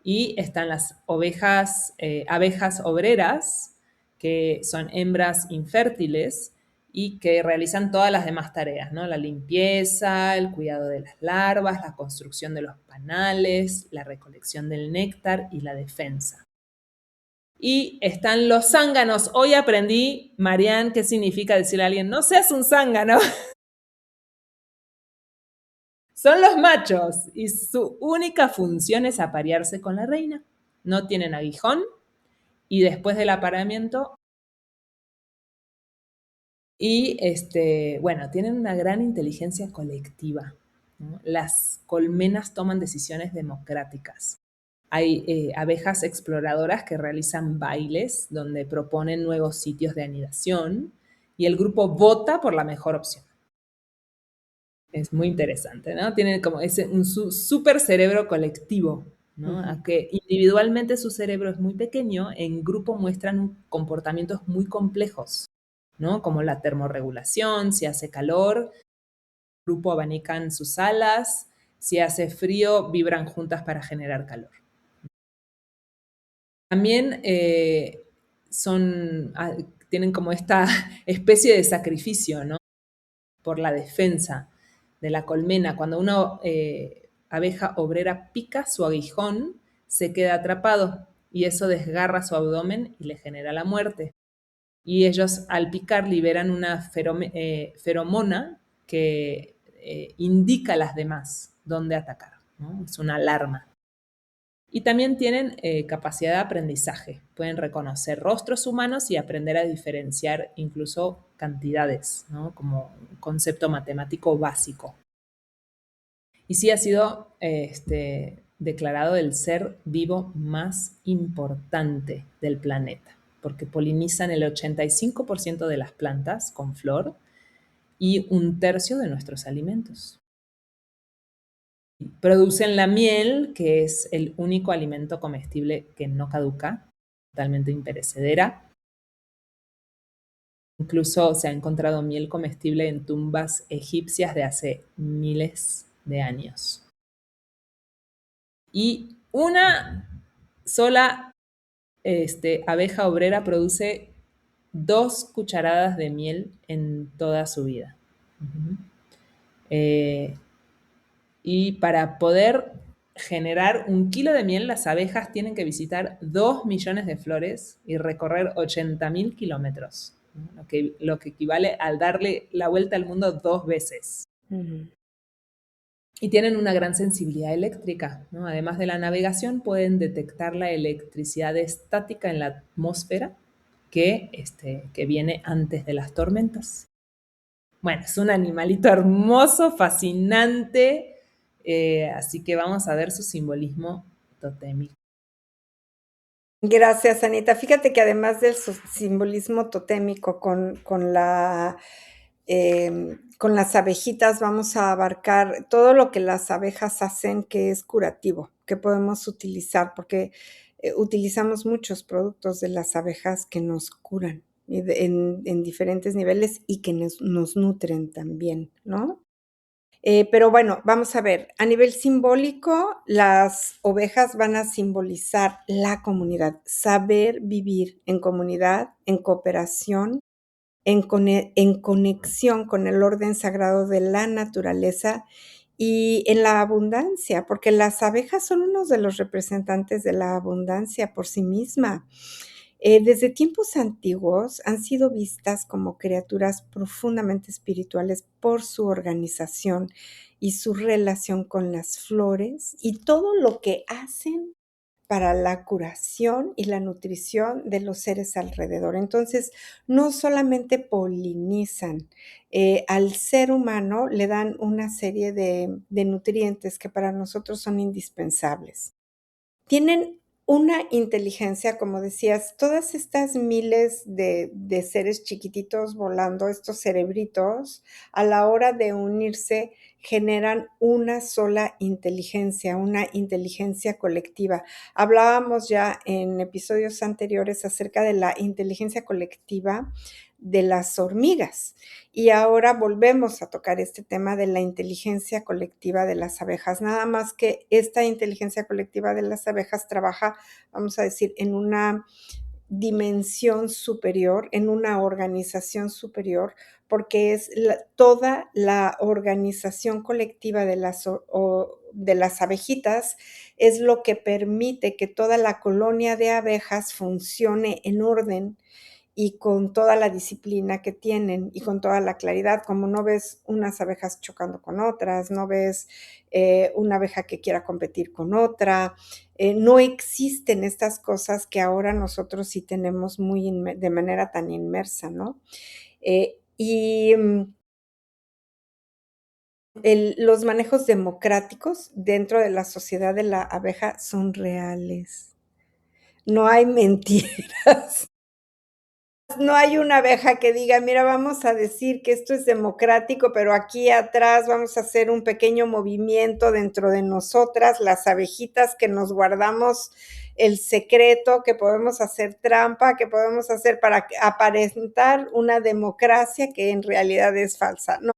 S1: Y están las abejas obreras, que son hembras infértiles y que realizan todas las demás tareas, ¿no? La limpieza, el cuidado de las larvas, la construcción de los panales, la recolección del néctar y la defensa. Y están los zánganos. Hoy aprendí, Marianne, qué significa decirle a alguien, no seas un zángano. Son los machos y su única función es aparearse con la reina. No tienen aguijón y después del apareamiento bueno, tienen una gran inteligencia colectiva, ¿no? Las colmenas toman decisiones democráticas. Hay abejas exploradoras que realizan bailes donde proponen nuevos sitios de anidación y el grupo vota por la mejor opción. Es muy interesante, ¿no? Tienen como un súper cerebro colectivo, ¿no? Aunque individualmente su cerebro es muy pequeño, en grupo muestran comportamientos muy complejos, ¿no? Como la termorregulación, si hace calor, el grupo abanican sus alas, si hace frío, vibran juntas para generar calor. También tienen como esta especie de sacrificio, ¿no? Por la defensa de la colmena. Cuando una abeja obrera pica su aguijón, se queda atrapado y eso desgarra su abdomen y le genera la muerte. Y ellos al picar liberan una feromona que indica a las demás dónde atacar, ¿no? Es una alarma. Y también tienen capacidad de aprendizaje. Pueden reconocer rostros humanos y aprender a diferenciar incluso cantidades, ¿no? Como un concepto matemático básico. Y sí ha sido declarado el ser vivo más importante del planeta, porque polinizan el 85% de las plantas con flor y 1/3 de nuestros alimentos. Producen la miel, que es el único alimento comestible que no caduca, totalmente imperecedera. Incluso se ha encontrado miel comestible en tumbas egipcias de hace miles de años. Y una sola abeja obrera produce 2 cucharadas de miel en toda su vida. Y para poder generar 1 kilo de miel, las abejas tienen que visitar 2 millones de flores y recorrer 80.000 kilómetros, ¿no? Lo que equivale a darle la vuelta al mundo 2 veces. Y tienen una gran sensibilidad eléctrica, ¿no? Además de la navegación, pueden detectar la electricidad estática en la atmósfera que viene antes de las tormentas. Bueno, es un animalito hermoso, fascinante, Así que vamos a ver su simbolismo totémico.
S2: Gracias, Anita. Fíjate que además del simbolismo totémico con las abejitas, vamos a abarcar todo lo que las abejas hacen que es curativo, que podemos utilizar, porque utilizamos muchos productos de las abejas que nos curan en diferentes niveles y que nos nutren también, ¿no? Pero bueno, vamos a ver, a nivel simbólico, las ovejas van a simbolizar la comunidad, saber vivir en comunidad, en cooperación, en conexión con el orden sagrado de la naturaleza y en la abundancia, porque las abejas son uno de los representantes de la abundancia por sí misma. Desde tiempos antiguos han sido vistas como criaturas profundamente espirituales por su organización y su relación con las flores y todo lo que hacen para la curación y la nutrición de los seres alrededor. Entonces, no solamente polinizan, al ser humano le dan una serie de nutrientes que para nosotros son indispensables. Tienen una inteligencia, como decías, todas estas miles de seres chiquititos volando, estos cerebritos, a la hora de unirse, generan una sola inteligencia, una inteligencia colectiva. Hablábamos ya en episodios anteriores acerca de la inteligencia colectiva de las hormigas. Y ahora volvemos a tocar este tema de la inteligencia colectiva de las abejas. Nada más que esta inteligencia colectiva de las abejas trabaja, vamos a decir, en una dimensión superior, en una organización superior, porque es toda la organización colectiva de las abejitas es lo que permite que toda la colonia de abejas funcione en orden y con toda la disciplina que tienen y con toda la claridad, como no ves unas abejas chocando con otras, no ves una abeja que quiera competir con otra, no existen estas cosas que ahora nosotros sí tenemos de manera tan inmersa, ¿no? Los manejos democráticos dentro de la sociedad de la abeja son reales. No hay mentiras. No hay una abeja que diga, mira, vamos a decir que esto es democrático, pero aquí atrás vamos a hacer un pequeño movimiento dentro de nosotras, las abejitas que nos guardamos el secreto, que podemos hacer trampa, que podemos hacer para aparentar una democracia que en realidad es falsa. No,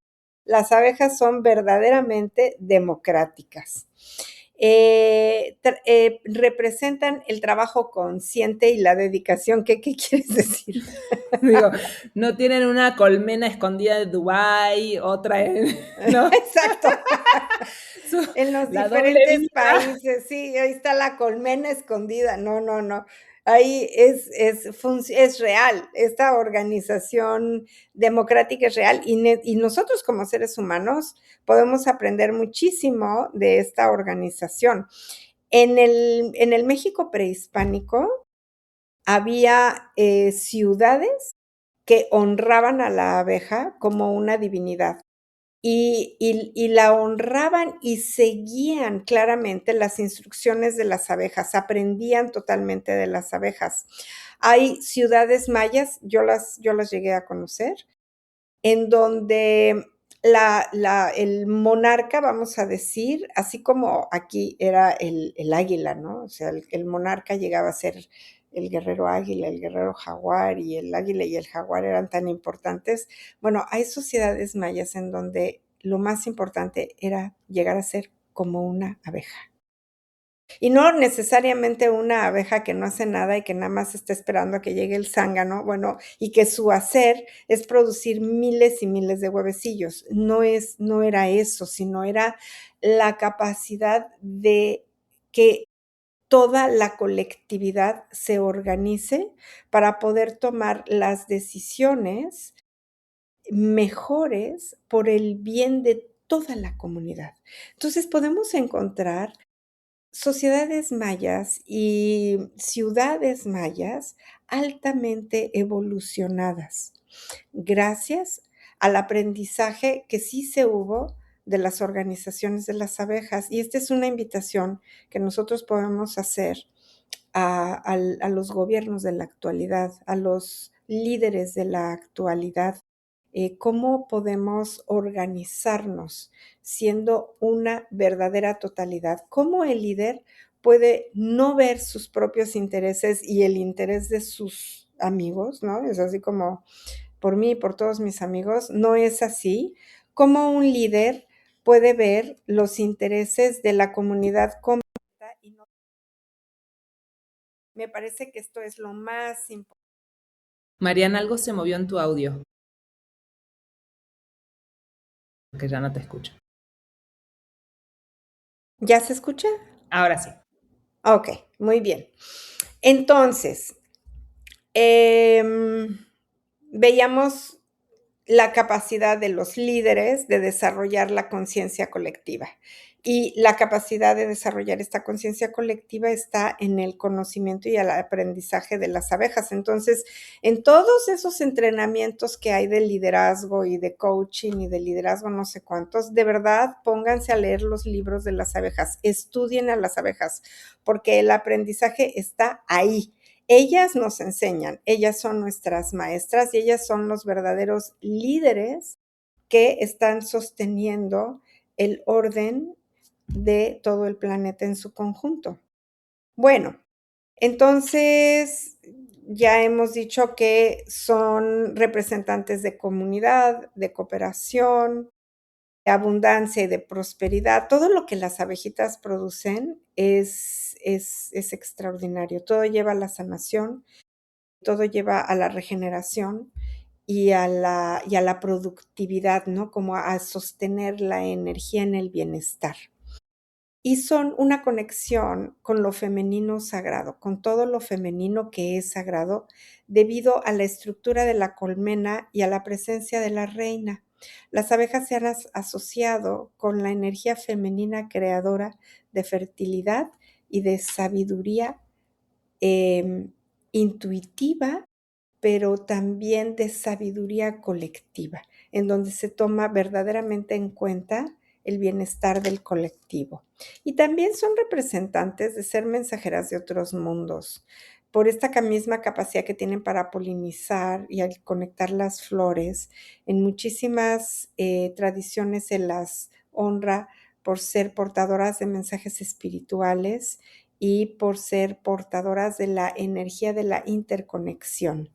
S2: las abejas son verdaderamente democráticas. Representan el trabajo consciente y la dedicación. ¿Qué quieres decir?
S1: Digo, no tienen una colmena escondida de Dubái, otra ¿no?
S2: Exacto. En los diferentes países, sí, ahí está la colmena escondida. No, no, no. Ahí es real, esta organización democrática es real y nosotros como seres humanos podemos aprender muchísimo de esta organización. En el México prehispánico había ciudades que honraban a la abeja como una divinidad y la honraban y seguían claramente las instrucciones de las abejas, aprendían totalmente de las abejas. Hay ciudades mayas, yo las llegué a conocer, en donde el monarca, vamos a decir, así como aquí era el águila, ¿no? O sea, el monarca llegaba a ser el guerrero águila, el guerrero jaguar, y el águila y el jaguar eran tan importantes. Bueno, hay sociedades mayas en donde lo más importante era llegar a ser como una abeja. Y no necesariamente una abeja que no hace nada y que nada más está esperando a que llegue el zángano, bueno, y que su hacer es producir miles y miles de huevecillos. No era eso, sino era la capacidad de que toda la colectividad se organice para poder tomar las decisiones mejores por el bien de toda la comunidad. Entonces podemos encontrar sociedades mayas y ciudades mayas altamente evolucionadas, gracias al aprendizaje que sí se hubo de las organizaciones de las abejas. Y esta es una invitación que nosotros podemos hacer a los gobiernos de la actualidad, a los líderes de la actualidad, cómo podemos organizarnos siendo una verdadera totalidad, cómo el líder puede no ver sus propios intereses y el interés de sus amigos, ¿no? Es así como por mí y por todos mis amigos, no es así. Cómo un líder puede ver los intereses de la comunidad completa y no. Me parece que esto es lo más importante.
S1: Mariana, algo se movió en tu audio, que ya no te escucho.
S2: ¿Ya se escucha?
S1: Ahora sí.
S2: Ok, muy bien. Entonces, veíamos la capacidad de los líderes de desarrollar la conciencia colectiva. Y la capacidad de desarrollar esta conciencia colectiva está en el conocimiento y el aprendizaje de las abejas. Entonces, en todos esos entrenamientos que hay de liderazgo y de coaching y de liderazgo no sé cuántos, de verdad pónganse a leer los libros de las abejas, estudien a las abejas, porque el aprendizaje está ahí. Ellas nos enseñan, ellas son nuestras maestras y ellas son los verdaderos líderes que están sosteniendo el orden de todo el planeta en su conjunto. Bueno, entonces ya hemos dicho que son representantes de comunidad, de cooperación, de abundancia y de prosperidad. Todo lo que las abejitas producen es extraordinario. Todo lleva a la sanación, todo lleva a la regeneración y a la productividad, ¿no? Como a sostener la energía en el bienestar. Y son una conexión con lo femenino sagrado, con todo lo femenino que es sagrado, debido a la estructura de la colmena y a la presencia de la reina. Las abejas se han asociado con la energía femenina creadora de fertilidad y de sabiduría intuitiva, pero también de sabiduría colectiva, en donde se toma verdaderamente en cuenta el bienestar del colectivo. Y también son representantes de ser mensajeras de otros mundos, por esta misma capacidad que tienen para polinizar y al conectar las flores. En muchísimas tradiciones se las honra por ser portadoras de mensajes espirituales y por ser portadoras de la energía de la interconexión.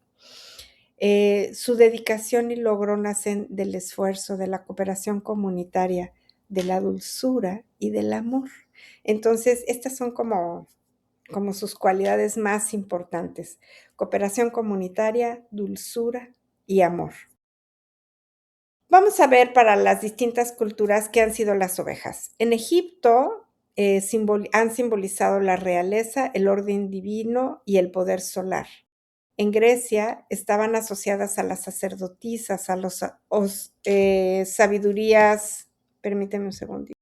S2: Su dedicación y logro nacen del esfuerzo, de la cooperación comunitaria, de la dulzura y del amor. Entonces, estas son como sus cualidades más importantes: cooperación comunitaria, dulzura y amor. Vamos a ver para las distintas culturas qué han sido las ovejas. En Egipto han simbolizado la realeza, el orden divino y el poder solar. En Grecia estaban asociadas a las sacerdotisas, a los sabidurías. Permíteme un segundo.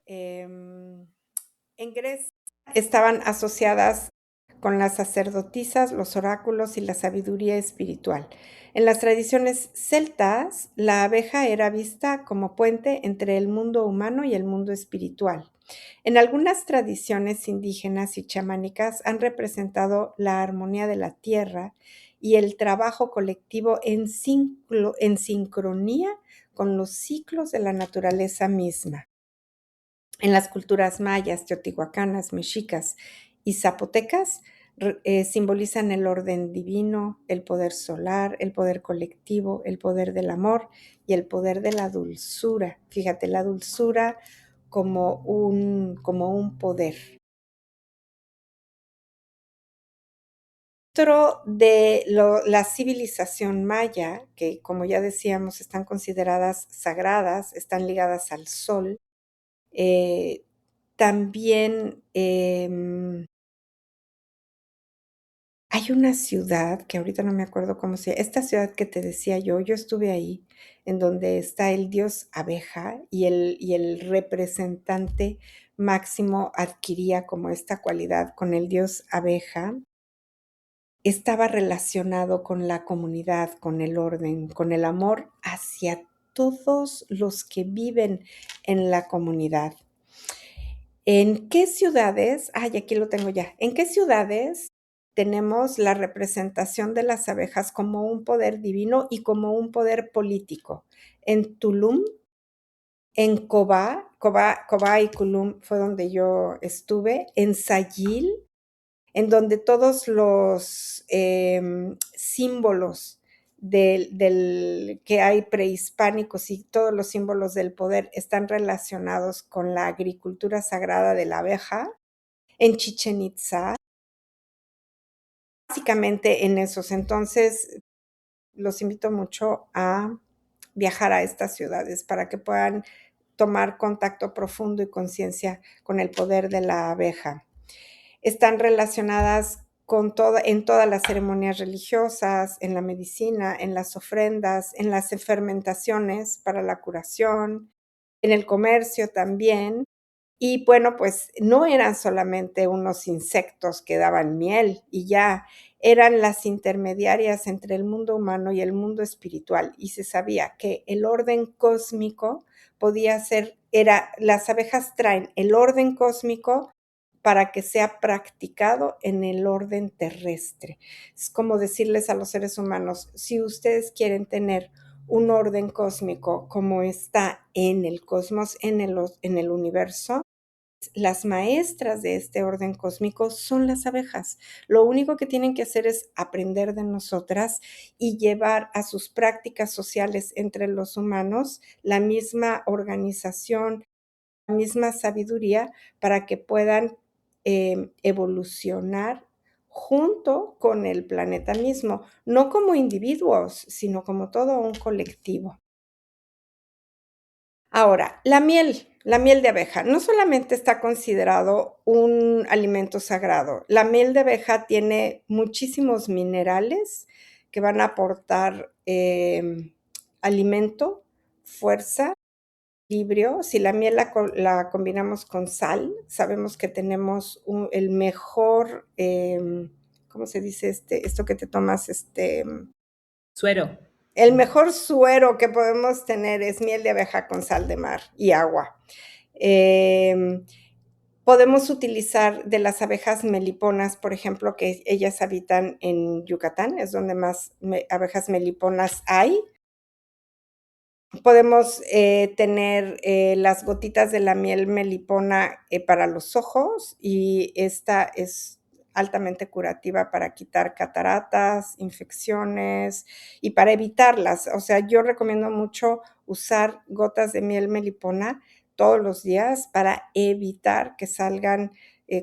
S2: En Grecia estaban asociadas con las sacerdotisas, los oráculos y la sabiduría espiritual. En las tradiciones celtas, la abeja era vista como puente entre el mundo humano y el mundo espiritual. En algunas tradiciones indígenas y chamánicas han representado la armonía de la tierra y el trabajo colectivo en sincronía con los ciclos de la naturaleza misma. En las culturas mayas, teotihuacanas, mexicas y zapotecas simbolizan el orden divino, el poder solar, el poder colectivo, el poder del amor y el poder de la dulzura. Fíjate, la dulzura como un poder. Dentro de la civilización maya, que como ya decíamos, están consideradas sagradas, están ligadas al sol, también hay una ciudad que ahorita no me acuerdo cómo se llama, esta ciudad que te decía yo estuve ahí, en donde está el dios abeja y el representante máximo adquiría como esta cualidad con el dios abeja. estaba relacionado con la comunidad, con el orden, con el amor hacia todos los que viven en la comunidad. ¿En qué ciudades? Ay, aquí lo tengo ya. ¿En qué ciudades tenemos la representación de las abejas como un poder divino y como un poder político? En Tulum, en Cobá y Tulum fue donde yo estuve, en Sayil, en donde todos los símbolos del que hay prehispánicos y todos los símbolos del poder están relacionados con la agricultura sagrada de la abeja, en Chichen Itza, básicamente en esos. Entonces, los invito mucho a viajar a estas ciudades para que puedan tomar contacto profundo y conciencia con el poder de la abeja. Están relacionadas en todas las ceremonias religiosas, en la medicina, en las ofrendas, en las fermentaciones para la curación, en el comercio también. Y bueno, pues no eran solamente unos insectos que daban miel y ya, eran las intermediarias entre el mundo humano y el mundo espiritual. Y se sabía que el orden cósmico podía ser, las abejas traen el orden cósmico para que sea practicado en el orden terrestre. Es como decirles a los seres humanos, si ustedes quieren tener un orden cósmico como está en el cosmos, en el universo, las maestras de este orden cósmico son las abejas. Lo único que tienen que hacer es aprender de nosotras y llevar a sus prácticas sociales entre los humanos la misma organización, la misma sabiduría para que puedan evolucionar junto con el planeta mismo, no como individuos, sino como todo un colectivo. Ahora, la miel de abeja, no solamente está considerado un alimento sagrado, la miel de abeja tiene muchísimos minerales que van a aportar alimento, fuerza, equilibrio. Si la miel la combinamos con sal, sabemos que tenemos el mejor, ¿cómo se dice esto que te tomas?
S1: Suero.
S2: El mejor suero que podemos tener es miel de abeja con sal de mar y agua. Podemos utilizar de las abejas meliponas, por ejemplo, que ellas habitan en Yucatán, es donde más abejas meliponas hay. Podemos tener las gotitas de la miel melipona para los ojos y esta es altamente curativa para quitar cataratas, infecciones y para evitarlas. O sea, yo recomiendo mucho usar gotas de miel melipona todos los días para evitar que salgan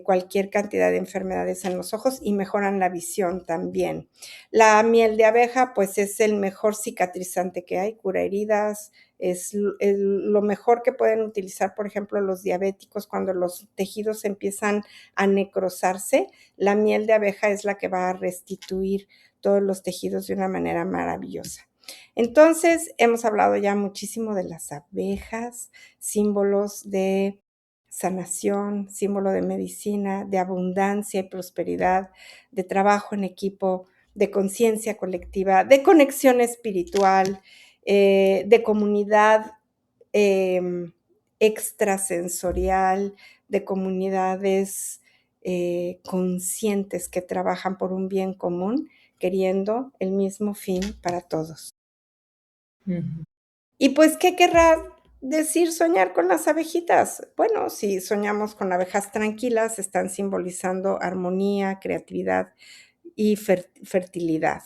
S2: cualquier cantidad de enfermedades en los ojos y mejoran la visión también. La miel de abeja, pues es el mejor cicatrizante que hay, cura heridas, es lo mejor que pueden utilizar, por ejemplo, los diabéticos cuando los tejidos empiezan a necrosarse. La miel de abeja es la que va a restituir todos los tejidos de una manera maravillosa. Entonces, hemos hablado ya muchísimo de las abejas, símbolos de sanación, símbolo de medicina, de abundancia y prosperidad, de trabajo en equipo, de conciencia colectiva, de conexión espiritual, de comunidad extrasensorial, de comunidades conscientes que trabajan por un bien común, queriendo el mismo fin para todos.
S1: Ujú.
S2: Y pues, ¿qué querrá decir soñar con las abejitas? Bueno, si soñamos con abejas tranquilas, están simbolizando armonía, creatividad y fertilidad.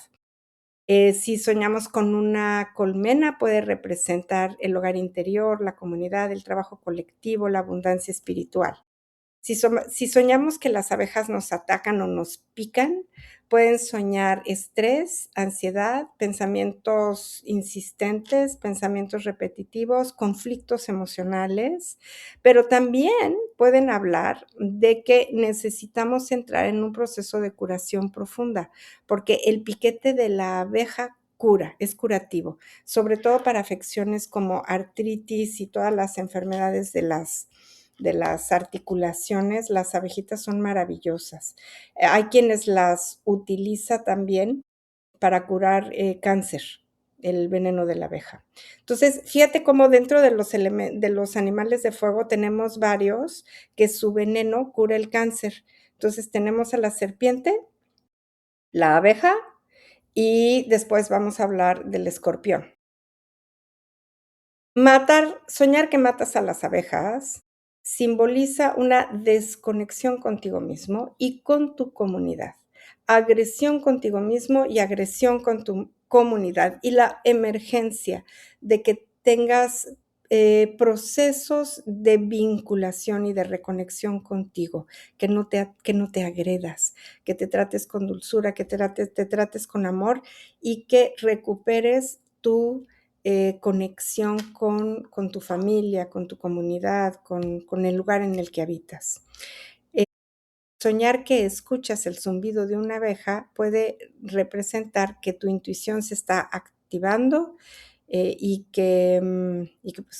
S2: Si soñamos con una colmena, puede representar el hogar interior, la comunidad, el trabajo colectivo, la abundancia espiritual. Si soñamos que las abejas nos atacan o nos pican, pueden soñar estrés, ansiedad, pensamientos insistentes, pensamientos repetitivos, conflictos emocionales, pero también pueden hablar de que necesitamos entrar en un proceso de curación profunda, porque el piquete de la abeja cura, es curativo, sobre todo para afecciones como artritis y todas las enfermedades de las articulaciones, las abejitas son maravillosas. Hay quienes las utiliza también para curar cáncer, el veneno de la abeja. Entonces, fíjate cómo dentro de los animales de fuego tenemos varios que su veneno cura el cáncer. Entonces, tenemos a la serpiente, la abeja y después vamos a hablar del escorpión. Soñar que matas a las abejas simboliza una desconexión contigo mismo y con tu comunidad, agresión contigo mismo y agresión con tu comunidad y la emergencia de que tengas procesos de vinculación y de reconexión contigo, que no te agredas, que te trates con dulzura, que te trates con amor y que recuperes tu conexión con tu familia, con tu comunidad, con el lugar en el que habitas. Soñar que escuchas el zumbido de una abeja puede representar que tu intuición se está activando pues,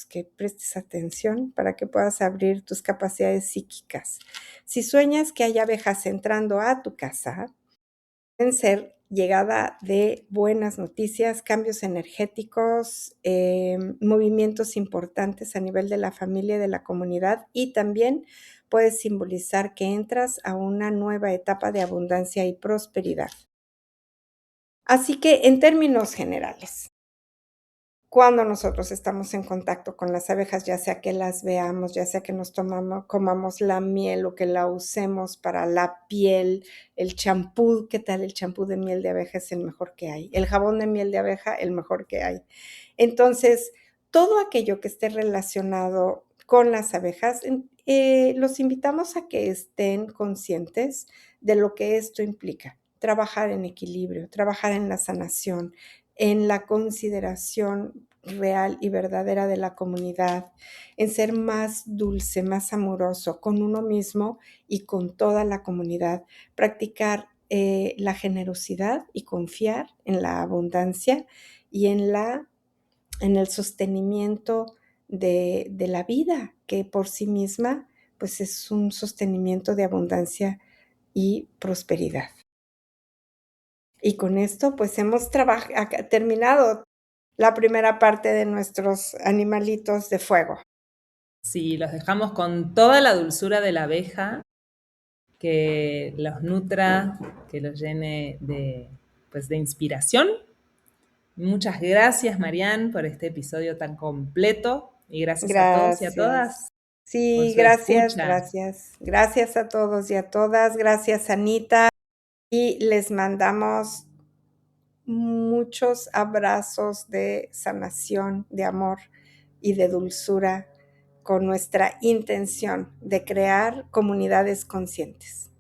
S2: que prestes atención para que puedas abrir tus capacidades psíquicas. Si sueñas que hay abejas entrando a tu casa, pueden ser llegada de buenas noticias, cambios energéticos, movimientos importantes a nivel de la familia y de la comunidad, y también puede simbolizar que entras a una nueva etapa de abundancia y prosperidad. Así que, en términos generales, cuando nosotros estamos en contacto con las abejas, ya sea que las veamos, ya sea que comamos la miel o que la usemos para la piel, el champú, ¿qué tal? El champú de miel de abeja es el mejor que hay. El jabón de miel de abeja, el mejor que hay. Entonces, todo aquello que esté relacionado con las abejas, los invitamos a que estén conscientes de lo que esto implica. Trabajar en equilibrio, trabajar en la sanación, en la consideración real y verdadera de la comunidad, en ser más dulce, más amoroso con uno mismo y con toda la comunidad, practicar la generosidad y confiar en la abundancia y en el sostenimiento de la vida, que por sí misma pues es un sostenimiento de abundancia y prosperidad. Y con esto, pues hemos terminado la primera parte de nuestros animalitos de fuego.
S1: Sí, los dejamos con toda la dulzura de la abeja, que los nutra, que los llene pues, de inspiración. Muchas gracias, Marianne, por este episodio tan completo y gracias a todos y a
S2: Gracias.
S1: todas por
S2: Sí,
S1: su
S2: gracias,
S1: escucha.
S2: gracias. Gracias a todos y a todas. Gracias, Anita. Y les mandamos muchos abrazos de sanación, de amor y de dulzura con nuestra intención de crear comunidades conscientes.